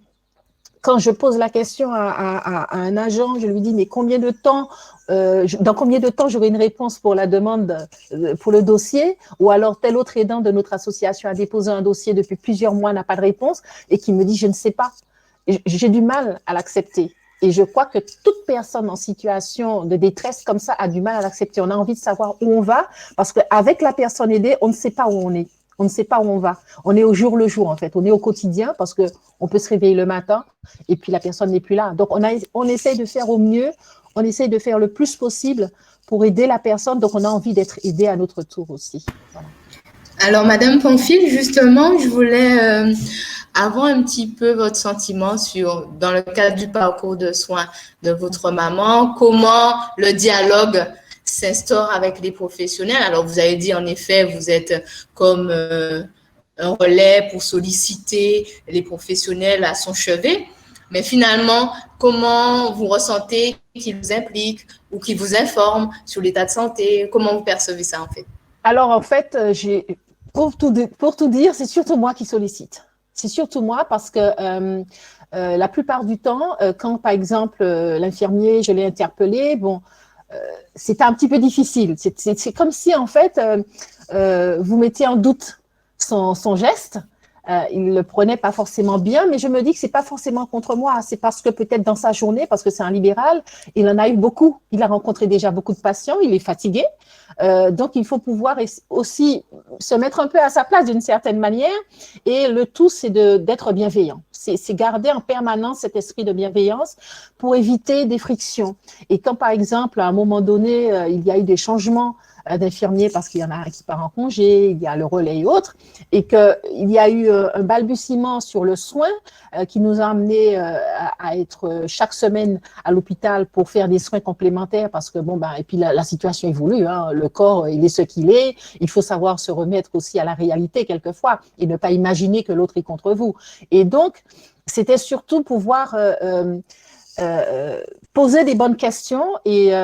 quand je pose la question à un agent, je lui dis, mais dans combien de temps j'aurai une réponse pour la demande, pour le dossier, ou alors tel autre aidant de notre association a déposé un dossier depuis plusieurs mois, n'a pas de réponse, et qui me dit, je ne sais pas. J'ai du mal à l'accepter. Et je crois que toute personne en situation de détresse comme ça a du mal à l'accepter. On a envie de savoir où on va, parce qu'avec la personne aidée, on ne sait pas où on est. On ne sait pas où on va. On est au jour le jour, en fait. On est au quotidien, parce qu'on peut se réveiller le matin et puis la personne n'est plus là. Donc, on essaye de faire au mieux, on essaye de faire le plus possible pour aider la personne. Donc, on a envie d'être aidé à notre tour aussi. Voilà. Alors, Madame Pamphile, justement, je voulais avoir un petit peu votre sentiment dans le cadre du parcours de soins de votre maman, comment le dialogue s'instaure avec les professionnels. Alors, vous avez dit, en effet, vous êtes comme un relais pour solliciter les professionnels à son chevet. Mais finalement, comment vous ressentez qu'ils vous impliquent ou qu'ils vous informent sur l'état de santé? Comment vous percevez ça, en fait? Alors, en fait, pour tout dire, c'est surtout moi qui sollicite. C'est surtout moi parce que la plupart du temps, quand, par exemple, l'infirmier, je l'ai interpellé, bon, c'était un petit peu difficile. C'est comme si, en fait, vous mettiez en doute son geste. Il ne le prenait pas forcément bien, mais je me dis que ce n'est pas forcément contre moi. C'est parce que peut-être dans sa journée, parce que c'est un libéral, il en a eu beaucoup. Il a rencontré déjà beaucoup de patients, il est fatigué. Donc, il faut pouvoir aussi se mettre un peu à sa place d'une certaine manière. Et le tout, c'est d'être bienveillant. C'est garder en permanence cet esprit de bienveillance pour éviter des frictions. Et quand, par exemple, à un moment donné, il y a eu des changements d'infirmiers parce qu'il y en a un qui part en congé, il y a le relais et autres, et qu'il y a eu un balbutiement sur le soin qui nous a amené à être chaque semaine à l'hôpital pour faire des soins complémentaires parce que, et puis la situation évolue, hein, le corps, il est ce qu'il est, il faut savoir se remettre aussi à la réalité quelquefois et ne pas imaginer que l'autre est contre vous. Et donc, c'était surtout pouvoir poser des bonnes questions et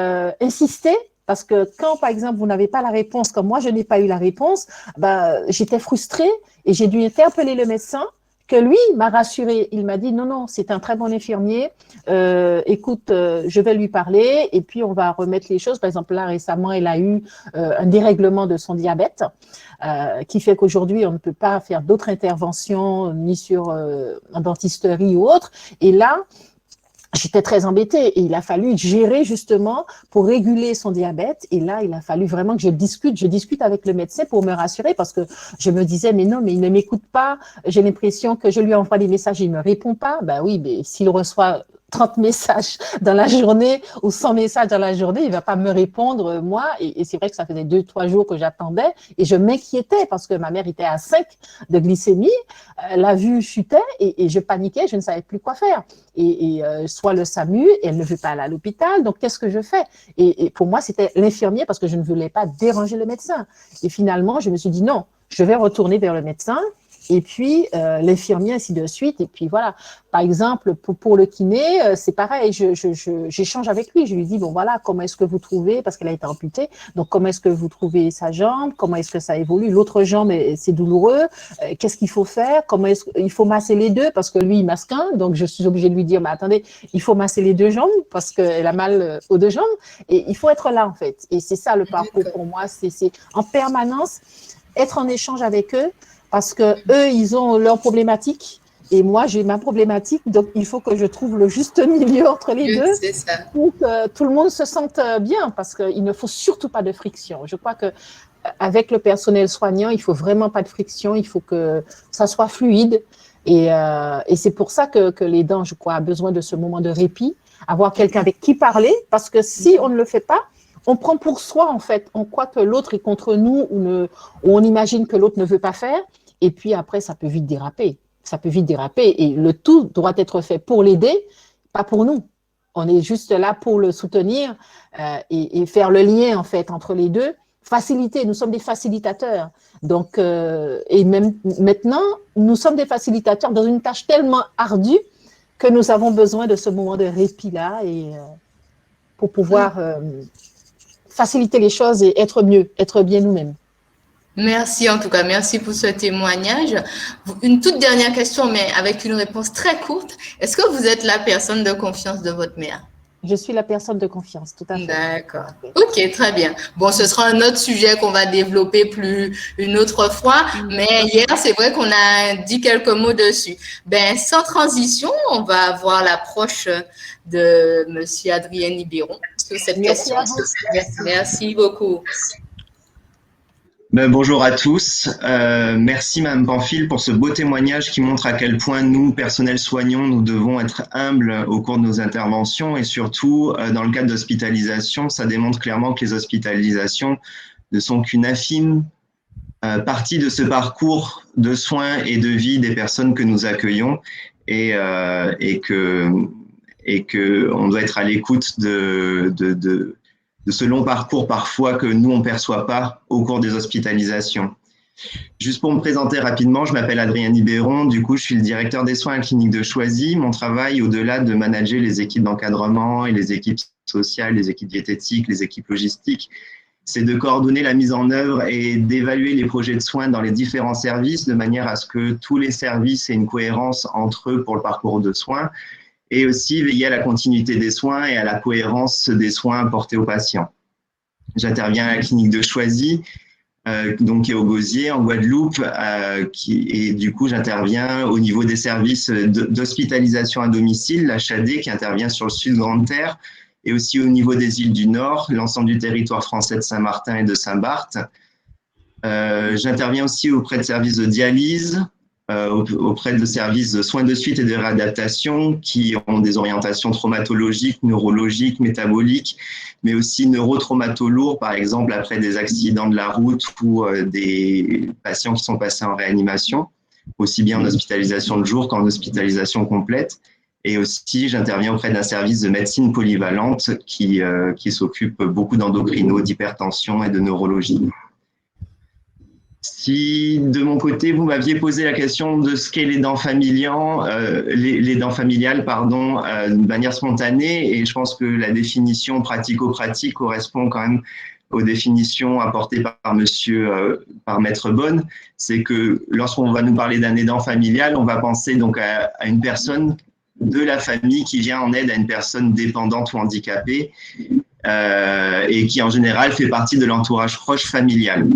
insister. Parce que quand, par exemple, vous n'avez pas la réponse, comme moi, je n'ai pas eu la réponse, j'étais frustrée et j'ai dû interpeller le médecin que lui m'a rassurée. Il m'a dit, non, c'est un très bon infirmier. Écoute, je vais lui parler et puis on va remettre les choses. Par exemple, là, récemment, elle a eu un dérèglement de son diabète qui fait qu'aujourd'hui, on ne peut pas faire d'autres interventions ni en dentisterie ou autre. Et là, j'étais très embêtée et il a fallu gérer justement pour réguler son diabète. Et là, il a fallu vraiment que je discute avec le médecin pour me rassurer parce que je me disais, mais non, mais il ne m'écoute pas. J'ai l'impression que je lui envoie des messages, il ne me répond pas. Ben oui, mais s'il reçoit 30 messages dans la journée ou 100 messages dans la journée, il ne va pas me répondre, moi. Et c'est vrai que ça faisait 2-3 jours que j'attendais et je m'inquiétais parce que ma mère était à 5 de glycémie, la vue chutait et je paniquais, je ne savais plus quoi faire. Soit le SAMU, elle ne veut pas aller à l'hôpital, donc qu'est-ce que je fais? Et pour moi, c'était l'infirmier parce que je ne voulais pas déranger le médecin. Et finalement, je me suis dit non, je vais retourner vers le médecin. Et puis, l'infirmier, ainsi de suite. Et puis, voilà. Par exemple, pour le kiné, c'est pareil. J'échange avec lui. Je lui dis, bon, voilà, comment est-ce que vous trouvez, parce qu'elle a été amputée, donc comment est-ce que vous trouvez sa jambe? Comment est-ce que ça évolue? L'autre jambe, c'est douloureux. Qu'est-ce qu'il faut faire? Comment est-ce qu'il faut masser les deux? Parce que lui, il masque un. Donc, je suis obligée de lui dire, mais attendez, il faut masser les deux jambes parce qu'elle a mal aux deux jambes. Et il faut être là, en fait. Et c'est ça, le parcours pour moi. C'est en permanence être en échange avec eux. Parce que eux, ils ont leurs problématiques et moi, j'ai ma problématique. Donc, il faut que je trouve le juste milieu entre les deux pour que tout le monde se sente bien parce qu'il ne faut surtout pas de friction. Je crois qu'avec le personnel soignant, il ne faut vraiment pas de friction. Il faut que ça soit fluide. Et c'est pour ça que l'aidant, je crois, a besoin de ce moment de répit, avoir quelqu'un avec qui parler. Parce que si on ne le fait pas, on prend pour soi, en fait. On croit que l'autre est contre nous ou on imagine que l'autre ne veut pas faire. Et puis après, ça peut vite déraper. Ça peut vite déraper. Et le tout doit être fait pour l'aider, pas pour nous. On est juste là pour le soutenir et faire le lien, en fait, entre les deux. Faciliter, nous sommes des facilitateurs. Donc, et même maintenant, nous sommes des facilitateurs dans une tâche tellement ardue que nous avons besoin de ce moment de répit-là et pour pouvoir faciliter les choses et être mieux, être bien nous-mêmes. Merci en tout cas, merci pour ce témoignage. Une toute dernière question, mais avec une réponse très courte. Est-ce que vous êtes la personne de confiance de votre mère? Je suis la personne de confiance, tout à fait. D'accord. Ok, très bien. Bon, ce sera un autre sujet qu'on va développer une autre fois, mais hier, c'est vrai qu'on a dit quelques mots dessus. Ben, sans transition, on va avoir l'approche de Monsieur Adrien Ibéron sur cette question. Merci beaucoup. Bonjour à tous. Merci Mme Pamphile pour ce beau témoignage qui montre à quel point nous, personnel soignant, nous devons être humbles au cours de nos interventions et surtout dans le cadre d'hospitalisation, ça démontre clairement que les hospitalisations ne sont qu'une infime partie de ce parcours de soins et de vie des personnes que nous accueillons et que on doit être à l'écoute de ce long parcours parfois que nous, on ne perçoit pas au cours des hospitalisations. Juste pour me présenter rapidement, je m'appelle Adrien Ibéron, du coup, je suis le directeur des soins à la clinique de Choisy. Mon travail, au-delà de manager les équipes d'encadrement et les équipes sociales, les équipes diététiques, les équipes logistiques, c'est de coordonner la mise en œuvre et d'évaluer les projets de soins dans les différents services de manière à ce que tous les services aient une cohérence entre eux pour le parcours de soins, et aussi veiller à la continuité des soins et à la cohérence des soins apportés aux patients. J'interviens à la clinique de Choisy, donc qui est au Gosier, en Guadeloupe, et du coup j'interviens au niveau des services d'hospitalisation à domicile, la CHAD, qui intervient sur le sud Grande-Terre, et aussi au niveau des îles du Nord, l'ensemble du territoire français de Saint-Martin et de Saint-Barth. J'interviens aussi auprès de services de dialyse, auprès de services de soins de suite et de réadaptation qui ont des orientations traumatologiques, neurologiques, métaboliques, mais aussi neurotraumatologiques, par exemple après des accidents de la route ou des patients qui sont passés en réanimation, aussi bien en hospitalisation de jour qu'en hospitalisation complète. Et aussi, j'interviens auprès d'un service de médecine polyvalente qui s'occupe beaucoup d'endocrino, d'hypertension et de neurologie. Si de mon côté, vous m'aviez posé la question de ce qu'est l'aidant familial, de manière spontanée, et je pense que la définition pratico-pratique correspond quand même aux définitions apportées par Maître Bonne, c'est que lorsqu'on va nous parler d'un aidant familial, on va penser donc à une personne de la famille qui vient en aide à une personne dépendante ou handicapée et qui en général fait partie de l'entourage proche familial.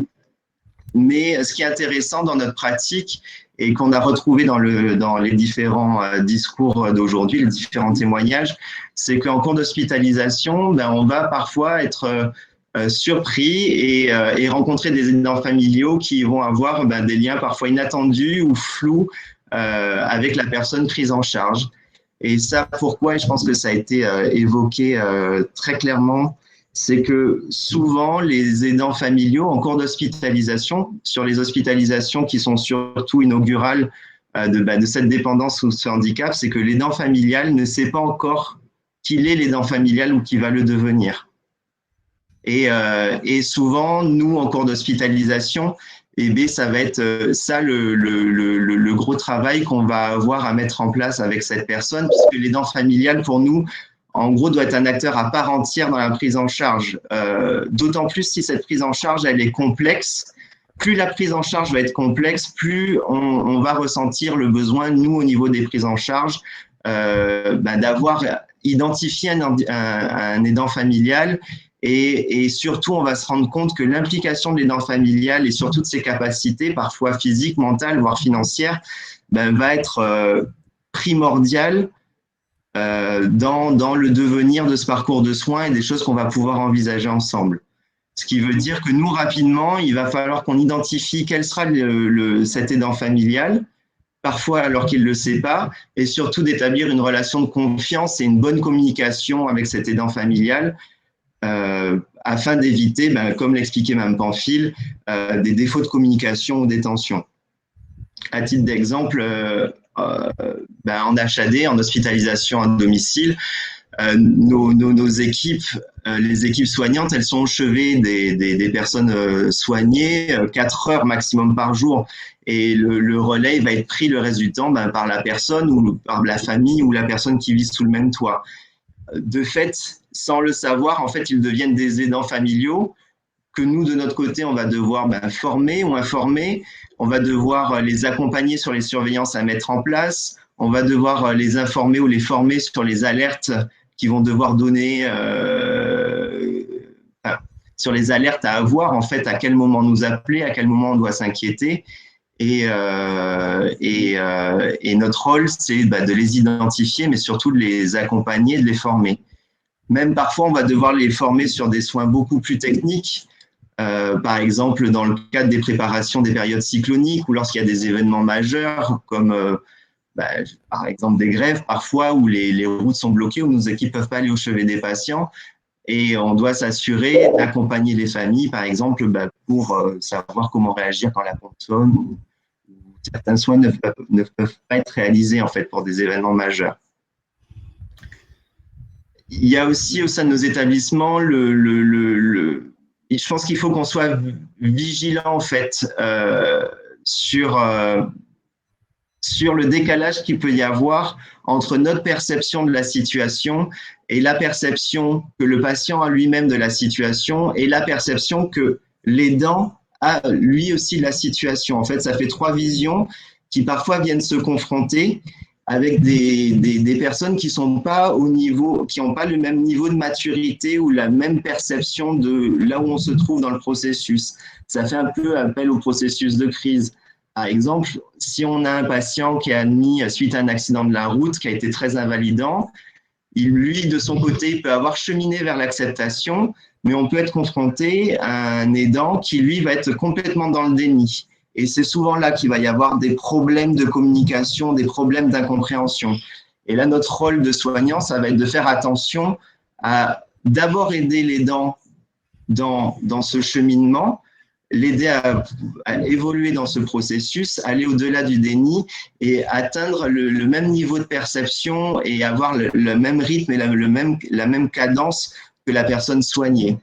Mais ce qui est intéressant dans notre pratique et qu'on a retrouvé dans les différents discours d'aujourd'hui, les différents témoignages, c'est qu'en cours d'hospitalisation, on va parfois être surpris et rencontrer des aidants familiaux qui vont avoir des liens parfois inattendus ou flous avec la personne prise en charge. Et ça, pourquoi? Et je pense que ça a été évoqué très clairement, c'est que souvent, les aidants familiaux en cours d'hospitalisation, sur les hospitalisations qui sont surtout inaugurales de cette dépendance ou ce handicap, c'est que l'aidant familial ne sait pas encore qu'il est l'aidant familial ou qu'il va le devenir. Et souvent, nous, en cours d'hospitalisation, eh bien, ça va être ça le gros travail qu'on va avoir à mettre en place avec cette personne, puisque l'aidant familial, pour nous, en gros, doit être un acteur à part entière dans la prise en charge. D'autant plus si cette prise en charge, elle est complexe. Plus la prise en charge va être complexe, plus on va ressentir le besoin, nous, au niveau des prises en charge, d'avoir identifié un aidant familial. Et surtout, on va se rendre compte que l'implication de l'aidant familial et surtout de ses capacités, parfois physiques, mentales, voire financières, va être primordiale dans le devenir de ce parcours de soins et des choses qu'on va pouvoir envisager ensemble. Ce qui veut dire que nous, rapidement, il va falloir qu'on identifie quel sera cet aidant familial, parfois alors qu'il ne le sait pas, et surtout d'établir une relation de confiance et une bonne communication avec cet aidant familial, afin d'éviter, comme l'expliquait Mme Pamphile, des défauts de communication ou des tensions. À titre d'exemple, en HAD, en hospitalisation à domicile, nos équipes, les équipes soignantes, elles sont au chevet des personnes soignées 4 heures maximum par jour. Et le relais va être pris le reste du temps par la personne ou par la famille ou la personne qui vit sous le même toit. De fait, sans le savoir, en fait, ils deviennent des aidants familiaux que nous, de notre côté, on va devoir former ou informer. On va devoir les accompagner sur les surveillances à mettre en place. On va devoir les informer ou les former sur les alertes qu'ils vont devoir donner, sur les alertes à avoir, en fait, à quel moment nous appeler, à quel moment on doit s'inquiéter. Et notre rôle, c'est de les identifier, mais surtout de les accompagner, de les former. Même parfois, on va devoir les former sur des soins beaucoup plus techniques, par exemple dans le cadre des préparations des périodes cycloniques ou lorsqu'il y a des événements majeurs, comme par exemple des grèves parfois où les routes sont bloquées, où nos équipes ne peuvent pas aller au chevet des patients. Et on doit s'assurer d'accompagner les familles, par exemple, pour savoir comment réagir quand la pompe sonne ou certains soins ne peuvent pas être réalisés en fait pour des événements majeurs. Il y a aussi au sein de nos établissements je pense qu'il faut qu'on soit vigilant en fait sur le décalage qu'il peut y avoir entre notre perception de la situation et la perception que le patient a lui-même de la situation et la perception que l'aidant a lui aussi la situation. En fait, ça fait 3 visions qui parfois viennent se confronter avec des personnes qui sont pas au niveau, qui n'ont pas le même niveau de maturité ou la même perception de là où on se trouve dans le processus. Ça fait un peu appel au processus de crise. Par exemple, si on a un patient qui est admis suite à un accident de la route qui a été très invalidant, lui, de son côté, peut avoir cheminé vers l'acceptation, mais on peut être confronté à un aidant qui, lui, va être complètement dans le déni. Et c'est souvent là qu'il va y avoir des problèmes de communication, des problèmes d'incompréhension. Et là, notre rôle de soignant, ça va être de faire attention à d'abord aider l'aidant dans ce cheminement, l'aider à évoluer dans ce processus, aller au-delà du déni et atteindre le même niveau de perception et avoir le même rythme et la même cadence que la personne soignée.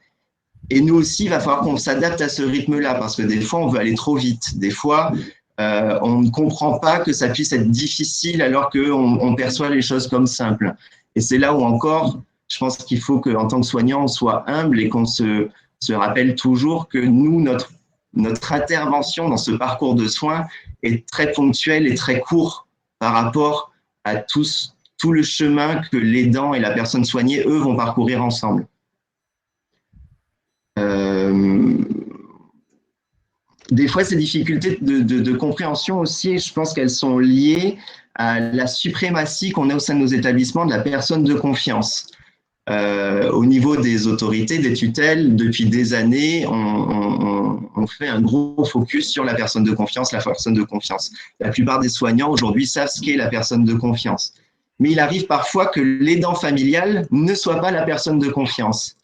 Et nous aussi, il va falloir qu'on s'adapte à ce rythme-là parce que des fois, on veut aller trop vite. Des fois, on ne comprend pas que ça puisse être difficile alors qu'on perçoit les choses comme simples. Et c'est là où encore, je pense qu'il faut qu'en tant que soignant, on soit humble et qu'on se rappelle toujours que nous, notre intervention dans ce parcours de soins est très ponctuelle et très court par rapport à tout le chemin que l'aidant et la personne soignée, eux, vont parcourir ensemble. Des fois, ces difficultés de compréhension aussi, je pense qu'elles sont liées à la suprématie qu'on a au sein de nos établissements de la personne de confiance. Au niveau des autorités, des tutelles, depuis des années, on fait un gros focus sur la personne de confiance, la personne de confiance. La plupart des soignants aujourd'hui savent ce qu'est la personne de confiance. mais il arrive parfois que l'aidant familial ne soit pas la personne de confiance.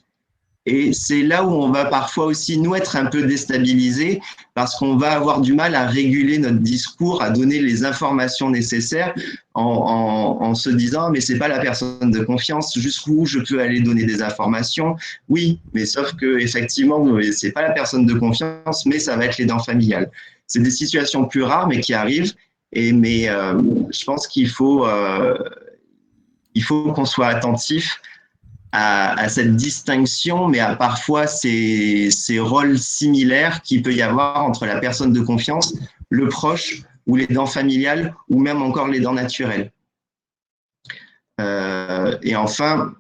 Et c'est là où on va parfois aussi, nous, être un peu déstabilisés parce qu'on va avoir du mal à réguler notre discours, à donner les informations nécessaires en se disant « mais c'est pas la personne de confiance, jusqu'où je peux aller donner des informations ?» Oui, mais sauf que effectivement, c'est pas la personne de confiance, mais ça va être l'aidant familial. C'est des situations plus rares, mais qui arrivent. Mais je pense qu'il faut qu'on soit attentif à cette distinction, mais à parfois ces rôles similaires qu'il peut y avoir entre la personne de confiance, le proche ou l'aidant familial, ou même encore l'aidant naturel. Et enfin,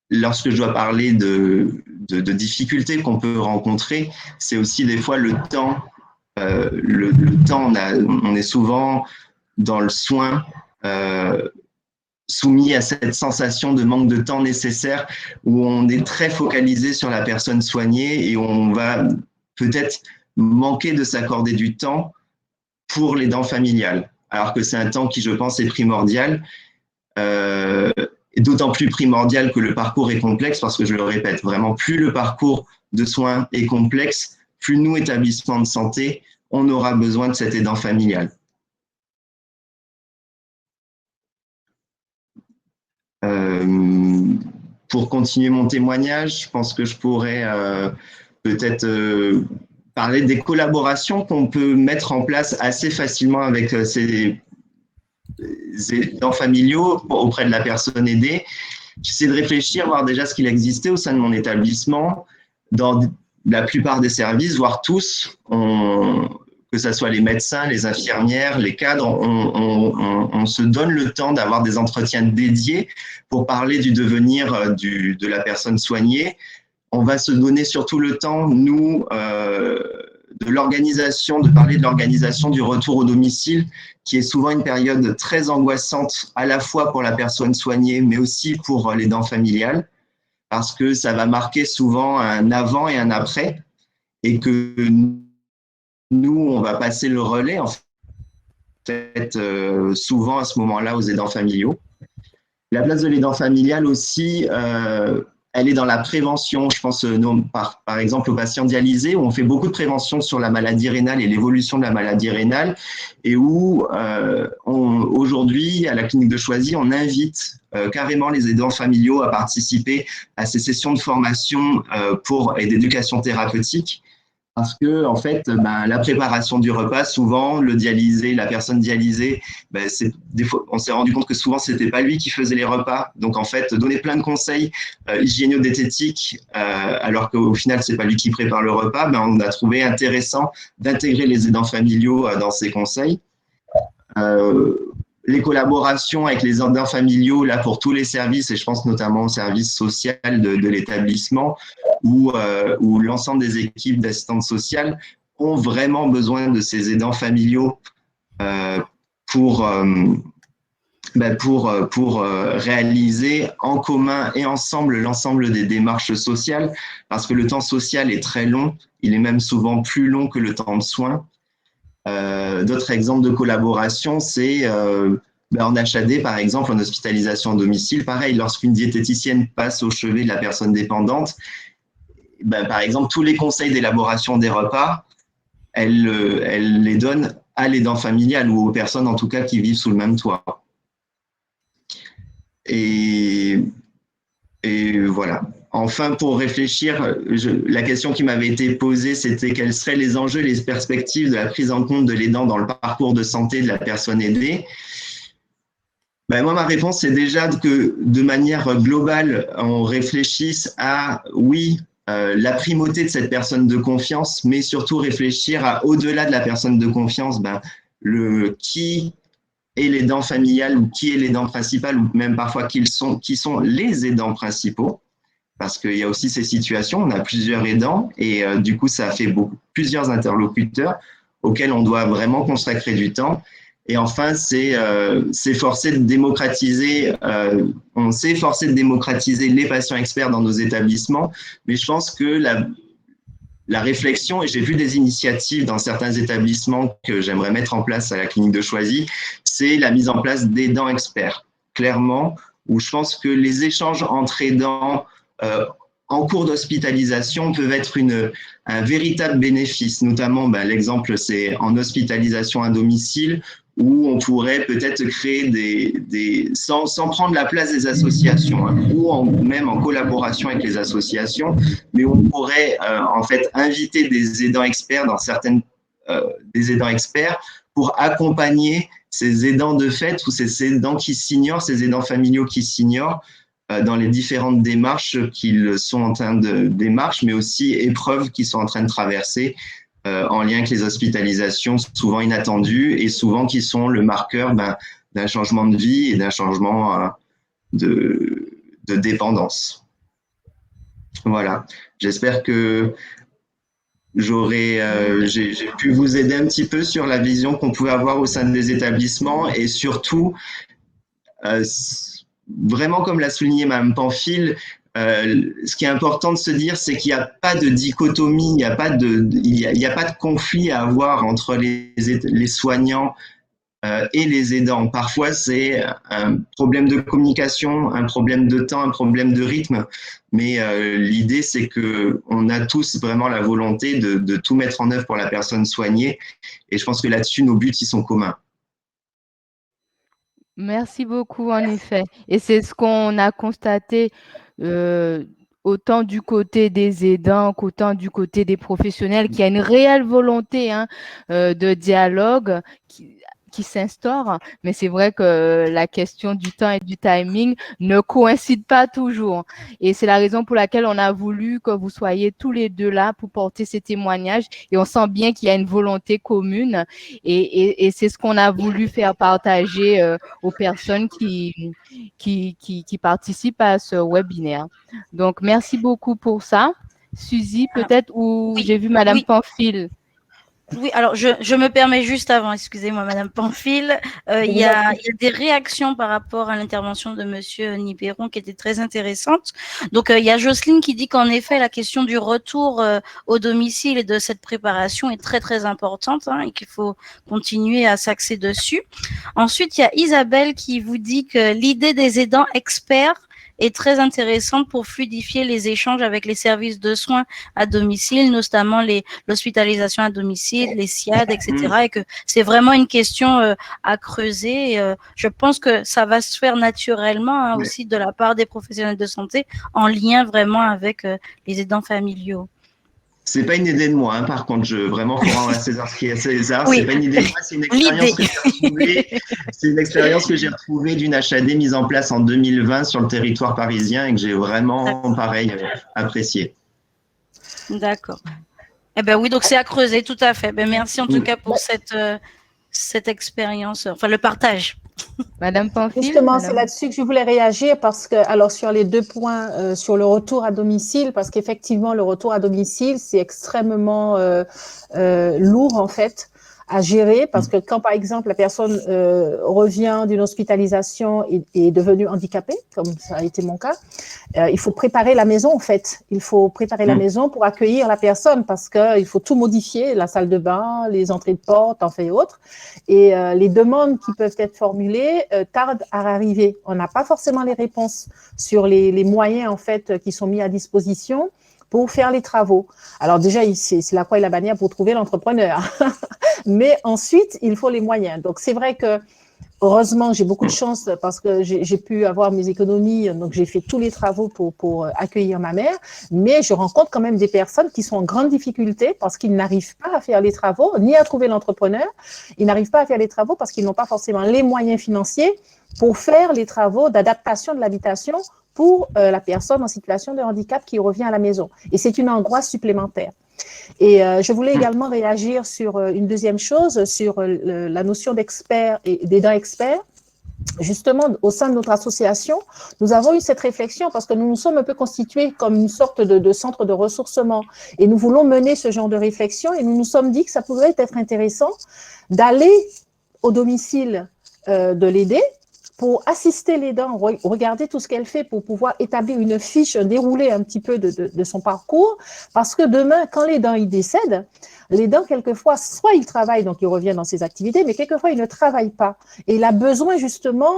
lorsque je dois parler de difficultés qu'on peut rencontrer, c'est aussi des fois le temps. Le temps, on est souvent dans le soin, soumis à cette sensation de manque de temps nécessaire où on est très focalisé sur la personne soignée et on va peut-être manquer de s'accorder du temps pour l'aidant familial, alors que c'est un temps qui, je pense, est primordial, et d'autant plus primordial que le parcours est complexe, parce que je le répète, vraiment, plus le parcours de soins est complexe, plus nous, établissements de santé, on aura besoin de cet aidant familial. Pour continuer mon témoignage, je pense que je pourrais peut-être parler des collaborations qu'on peut mettre en place assez facilement avec ces aidants familiaux auprès de la personne aidée. J'essaie de réfléchir, voir déjà ce qu'il existait au sein de mon établissement. Dans la plupart des services, voire tous, que ce soit les médecins, les infirmières, les cadres, on se donne le temps d'avoir des entretiens dédiés pour parler du devenir de la personne soignée. On va se donner surtout le temps, nous, de l'organisation, de parler de l'organisation du retour au domicile, qui est souvent une période très angoissante, à la fois pour la personne soignée, mais aussi pour l'aidant familial, parce que ça va marquer souvent un avant et un après, et que nous, on va passer le relais, en fait, souvent à ce moment-là aux aidants familiaux. La place de l'aidant familial aussi, elle est dans la prévention. Je pense par exemple aux patients dialysés, où on fait beaucoup de prévention sur la maladie rénale et l'évolution de la maladie rénale, et où aujourd'hui, à la clinique de Choisy, on invite carrément les aidants familiaux à participer à ces sessions de formation et d'éducation thérapeutique. Parce que, en fait, la préparation du repas, souvent, la personne dialysée, des fois, on s'est rendu compte que souvent, c'était pas lui qui faisait les repas. Donc, en fait, donner plein de conseils hygiéno-diététiques, alors qu'au final, c'est pas lui qui prépare le repas, on a trouvé intéressant d'intégrer les aidants familiaux dans ces conseils. Les collaborations avec les aidants familiaux, là, pour tous les services, et je pense notamment au service social de l'établissement, où l'ensemble des équipes d'assistantes sociales ont vraiment besoin de ces aidants familiaux pour réaliser en commun et ensemble l'ensemble des démarches sociales, parce que le temps social est très long, il est même souvent plus long que le temps de soins. D'autres exemples de collaboration, c'est en HAD, par exemple, en hospitalisation à domicile, pareil, lorsqu'une diététicienne passe au chevet de la personne dépendante, par exemple, tous les conseils d'élaboration des repas, elle les donne à l'aidant familial ou aux personnes, en tout cas, qui vivent sous le même toit. Et voilà. Enfin, pour réfléchir, la question qui m'avait été posée, c'était quels seraient les enjeux, les perspectives de la prise en compte de l'aidant dans le parcours de santé de la personne aidée. Moi, ma réponse, c'est déjà que de manière globale, on réfléchisse à, oui, la primauté de cette personne de confiance, mais surtout réfléchir à, au-delà de la personne de confiance, qui est l'aidant familial ou qui est l'aidant principal, ou même parfois qui sont les aidants principaux, parce qu'il y a aussi ces situations, on a plusieurs aidants, et du coup, ça fait plusieurs interlocuteurs auxquels on doit vraiment consacrer du temps. Et enfin, c'est s'efforcer de démocratiser, on s'est efforcé de démocratiser les patients experts dans nos établissements, mais je pense que la réflexion, et j'ai vu des initiatives dans certains établissements que j'aimerais mettre en place à la clinique de Choisy, c'est la mise en place d'aidants experts. clairement, où je pense que les échanges entre aidants en cours d'hospitalisation peuvent être un véritable bénéfice. Notamment, l'exemple, c'est en hospitalisation à domicile, où on pourrait peut-être créer sans prendre la place des associations, hein, ou même en collaboration avec les associations, mais on pourrait en fait inviter des aidants experts des aidants experts pour accompagner ces aidants de fait ou ces aidants qui s'ignorent, ces aidants familiaux qui s'ignorent dans les différentes démarches qu'ils sont en train démarches, mais aussi épreuves qu'ils sont en train de traverser en lien avec les hospitalisations souvent inattendues et souvent qui sont le marqueur d'un changement de vie et d'un changement de dépendance. Voilà, j'espère que j'ai pu vous aider un petit peu sur la vision qu'on pouvait avoir au sein des établissements et surtout, vraiment comme l'a souligné Mme Pamphile, ce qui est important de se dire, c'est qu'il n'y a pas de dichotomie, il n'y a pas de conflit à avoir entre les soignants et les aidants. Parfois, c'est un problème de communication, un problème de temps, un problème de rythme, mais l'idée, c'est qu'on a tous vraiment la volonté de tout mettre en œuvre pour la personne soignée, et je pense que là-dessus, nos buts, ils sont communs. Merci beaucoup, en effet. Et c'est ce qu'on a constaté autant du côté des aidants qu'autant du côté des professionnels, qu'il y a une réelle volonté de dialogue qui s'instaure, mais c'est vrai que la question du temps et du timing ne coïncide pas toujours. Et c'est la raison pour laquelle on a voulu que vous soyez tous les deux là pour porter ces témoignages. Et on sent bien qu'il y a une volonté commune. Et c'est ce qu'on a voulu faire partager aux personnes qui participent à ce webinaire. Donc, merci beaucoup pour ça. Suzy, peut-être, ou oui, j'ai vu Madame Pamphile. Oui, alors je me permets juste avant, excusez-moi Madame Pamphile, il y a des réactions par rapport à l'intervention de Monsieur Niperon qui étaient très intéressantes. Donc il y a Jocelyne qui dit qu'en effet la question du retour au domicile et de cette préparation est très très importante et qu'il faut continuer à s'axer dessus. Ensuite il y a Isabelle qui vous dit que l'idée des aidants experts est très intéressante pour fluidifier les échanges avec les services de soins à domicile, notamment l'hospitalisation à domicile, les SIAD, etc. Et que c'est vraiment une question à creuser. Et, je pense que ça va se faire naturellement aussi de la part des professionnels de santé en lien vraiment avec les aidants familiaux. C'est pas une idée de moi, par contre, vraiment, faut rendre à César ce qui est à César. Oui. C'est pas une idée de moi, c'est une expérience que j'ai retrouvée. C'est une expérience que j'ai retrouvée d'une HAD mise en place en 2020 sur le territoire parisien et que j'ai vraiment, pareil, apprécié. D'accord. Eh ben oui, donc c'est à creuser, tout à fait. Ben merci en tout cas pour cette expérience, enfin le partage. Madame Pamphile. Justement, c'est là-dessus que je voulais réagir parce que, alors sur les 2 points, sur le retour à domicile, parce qu'effectivement, le retour à domicile, c'est extrêmement lourd en fait à gérer parce que quand, par exemple, la personne revient d'une hospitalisation et est devenue handicapée, comme ça a été mon cas, il faut préparer la maison, en fait. Il faut préparer la maison pour accueillir la personne parce qu'il faut tout modifier, la salle de bain, les entrées de porte, enfin et autres. Et les demandes qui peuvent être formulées tardent à arriver. On n'a pas forcément les réponses sur les moyens, en fait, qui sont mis à disposition pour faire les travaux. Alors déjà, c'est la croix et la bannière pour trouver l'entrepreneur. Mais ensuite, il faut les moyens. Donc, c'est vrai que, heureusement, j'ai beaucoup de chance parce que j'ai pu avoir mes économies. Donc, j'ai fait tous les travaux pour accueillir ma mère. Mais je rencontre quand même des personnes qui sont en grande difficulté parce qu'ils n'arrivent pas à faire les travaux, ni à trouver l'entrepreneur. Ils n'arrivent pas à faire les travaux parce qu'ils n'ont pas forcément les moyens financiers pour faire les travaux d'adaptation de l'habitation pour la personne en situation de handicap qui revient à la maison. Et c'est une angoisse supplémentaire. Et je voulais également réagir sur une deuxième chose, sur la notion d'expert et d'aidant expert. Justement, au sein de notre association, nous avons eu cette réflexion parce que nous nous sommes un peu constitués comme une sorte de centre de ressourcement et nous voulons mener ce genre de réflexion et nous nous sommes dit que ça pourrait être intéressant d'aller au domicile de l'aider pour assister l'aidant, regarder tout ce qu'elle fait pour pouvoir établir une fiche, dérouler un petit peu de son parcours, parce que demain, quand l'aidant il décède, l'aidant, quelquefois, soit il travaille, donc il revient dans ses activités, mais quelquefois, il ne travaille pas. Et il a besoin, justement,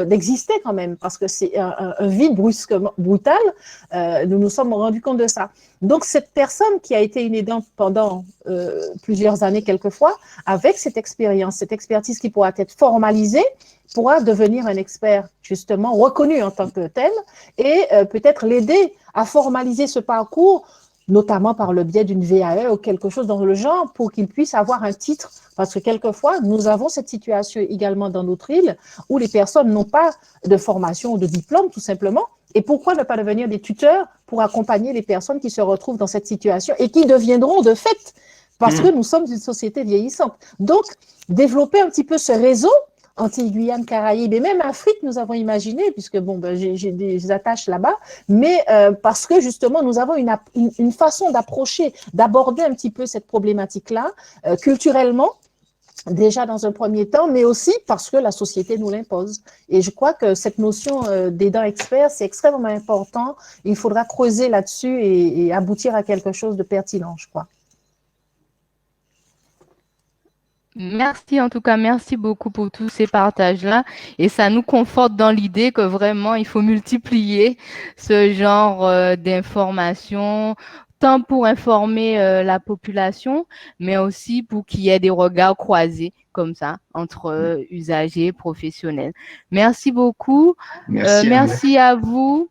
d'exister quand même, parce que c'est un vide brusquement, brutal. Nous nous sommes rendus compte de ça. Donc, cette personne qui a été une aidante pendant plusieurs années, quelquefois, avec cette expérience, cette expertise qui pourra être formalisée, pourra devenir un expert, justement, reconnu en tant que tel, et peut-être l'aider à formaliser ce parcours, notamment par le biais d'une VAE ou quelque chose dans le genre, pour qu'il puisse avoir un titre. Parce que quelquefois, nous avons cette situation également dans notre île, où les personnes n'ont pas de formation ou de diplôme, tout simplement. Et pourquoi ne pas devenir des tuteurs pour accompagner les personnes qui se retrouvent dans cette situation et qui deviendront de fait, parce que nous sommes une société vieillissante. Donc, développer un petit peu ce réseau Antilles, Guyane, Caraïbes et même Afrique, nous avons imaginé, puisque bon, ben, j'ai des attaches là-bas, mais parce que justement, nous avons une façon d'approcher, d'aborder un petit peu cette problématique-là, culturellement, déjà dans un premier temps, mais aussi parce que la société nous l'impose. Et je crois que cette notion d'aidant expert, c'est extrêmement important. Il faudra creuser là-dessus et aboutir à quelque chose de pertinent, je crois. Merci en tout cas, merci beaucoup pour tous ces partages-là. Et ça nous conforte dans l'idée que vraiment, il faut multiplier ce genre d'informations, tant pour informer la population, mais aussi pour qu'il y ait des regards croisés comme ça entre usagers et professionnels. Merci beaucoup. Merci à vous.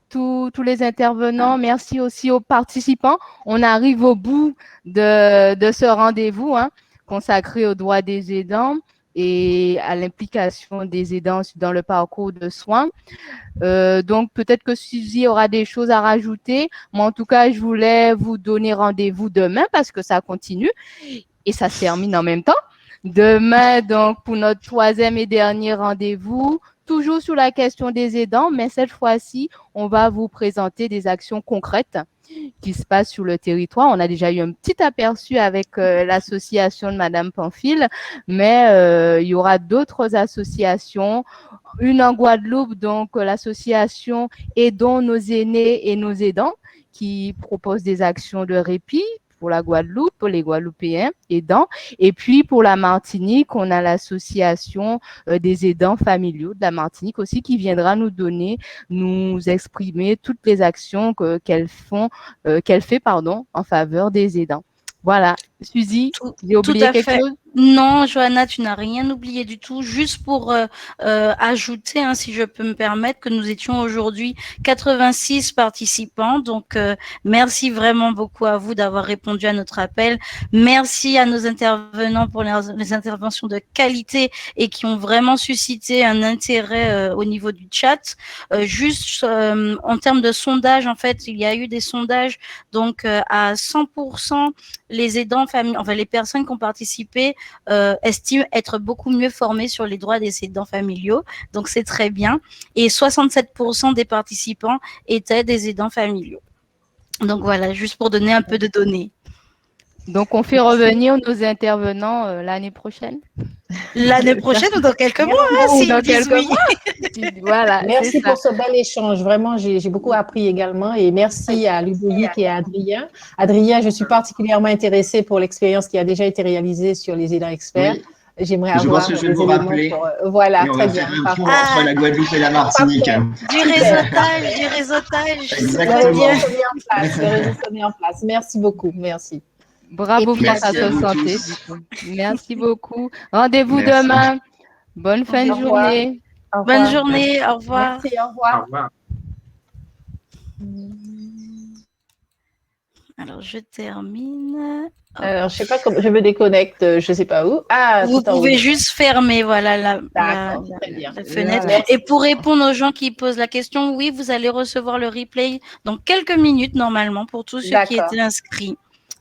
Tous les intervenants. Merci aussi aux participants. On arrive au bout de ce rendez-vous, consacré aux droits des aidants et à l'implication des aidants dans le parcours de soins. Donc, peut-être que Suzy aura des choses à rajouter. Moi, en tout cas, je voulais vous donner rendez-vous demain parce que ça continue et ça se termine en même temps. Demain, donc, pour notre 3e et dernier rendez-vous, toujours sur la question des aidants, mais cette fois-ci, on va vous présenter des actions concrètes qui se passent sur le territoire. On a déjà eu un petit aperçu avec l'association de Madame Pamphile, mais il y aura d'autres associations. Une en Guadeloupe, donc l'association Aidons nos aînés et nos aidants, qui propose des actions de répit pour la Guadeloupe, pour les Guadeloupéens aidants. Et puis, pour la Martinique, on a l'association des aidants familiaux de la Martinique aussi qui viendra nous exprimer toutes les actions qu'elle fait en faveur des aidants. Voilà. Suzy, j'ai oublié quelque chose? Non, Johanna, tu n'as rien oublié du tout. Juste pour ajouter, si je peux me permettre, que nous étions aujourd'hui 86 participants. Donc, merci vraiment beaucoup à vous d'avoir répondu à notre appel. Merci à nos intervenants pour les interventions de qualité et qui ont vraiment suscité un intérêt au niveau du chat. Juste en termes de sondage, en fait, il y a eu des sondages. Donc, à 100%, les aidants les personnes qui ont participé estiment être beaucoup mieux formées sur les droits des aidants familiaux. Donc, c'est très bien. Et 67% des participants étaient des aidants familiaux. Donc, voilà, juste pour donner un peu de données. Donc, on fait revenir nos intervenants l'année prochaine? L'année prochaine ou dans quelques mois, dans quelques mois. Voilà, merci pour ce bel échange. Vraiment, j'ai beaucoup appris également. Et merci à Ludovic et à Adrien. Adrien, je suis particulièrement intéressée pour l'expérience qui a déjà été réalisée sur les aidants experts. Oui. J'aimerais avoir des éléments Voilà, très bien. Entre la Guadeloupe et la Martinique. Du réseautage. Exactement. Le réseau se met en place. Merci beaucoup. Merci. Bravo pour ta santé. Merci beaucoup. Rendez-vous demain. Bonne fin de journée. Bonne journée. Au revoir. Merci, au revoir. Au revoir. Alors, je termine. Alors, je sais pas comment je me déconnecte, je sais pas où. Vous pouvez juste fermer, voilà, la fenêtre. Voilà. Et pour répondre aux gens qui posent la question, oui, vous allez recevoir le replay dans quelques minutes normalement pour tous ceux qui étaient inscrits.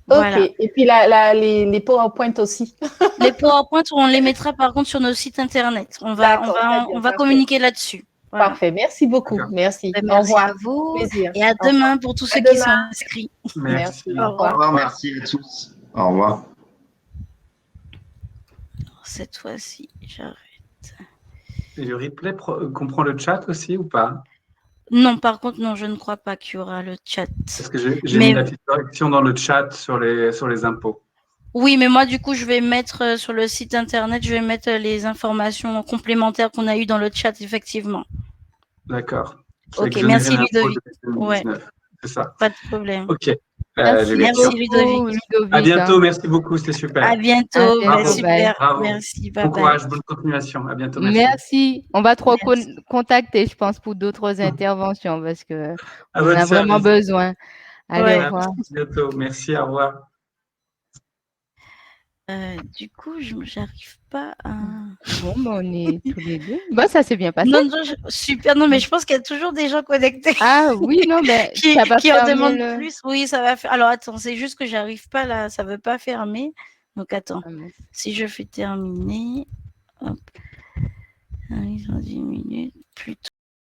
Voilà. Ok. Et puis les PowerPoint aussi. Les PowerPoint, on les mettra par contre sur nos sites internet. On va communiquer là-dessus. Voilà. Parfait. Merci beaucoup. Merci. Au revoir à vous. Plaisir. Et à demain pour tous ceux qui sont inscrits. Merci. Au revoir. Merci à tous. Au revoir. Cette fois-ci, j'arrête. Et le replay comprend le chat aussi ou pas? Non, par contre, non, je ne crois pas qu'il y aura le chat. Parce que j'ai mis la petite correction dans le chat sur les impôts. Oui, mais moi, du coup, je vais mettre sur le site internet, je vais mettre les informations complémentaires qu'on a eues dans le chat, effectivement. D'accord. Ok, merci Ludovic. Ouais. C'est ça. Pas de problème. Ok. Merci Ludovic. À bientôt, merci beaucoup, c'était super. À bientôt, bientôt, super. Bravo. Merci, bye Bon bye. courage, bonne continuation. À bientôt. Merci. On va te recontacter, je pense, pour d'autres interventions parce que on a vraiment besoin. Allez, au revoir. À bientôt. Merci, au revoir. Du coup, j'arrive pas à... Bon, ben, on est tous les deux. Bon, ça s'est bien passé. Non, super. Non, mais je pense qu'il y a toujours des gens connectés. Ah oui, non, mais qui ça va en demandent plus. Oui, ça va faire. Alors, attends, c'est juste que j'arrive pas là. Ça veut pas fermer. Donc, attends. Si je fais terminer... Hop. Ils ont 10 minutes. Plutôt.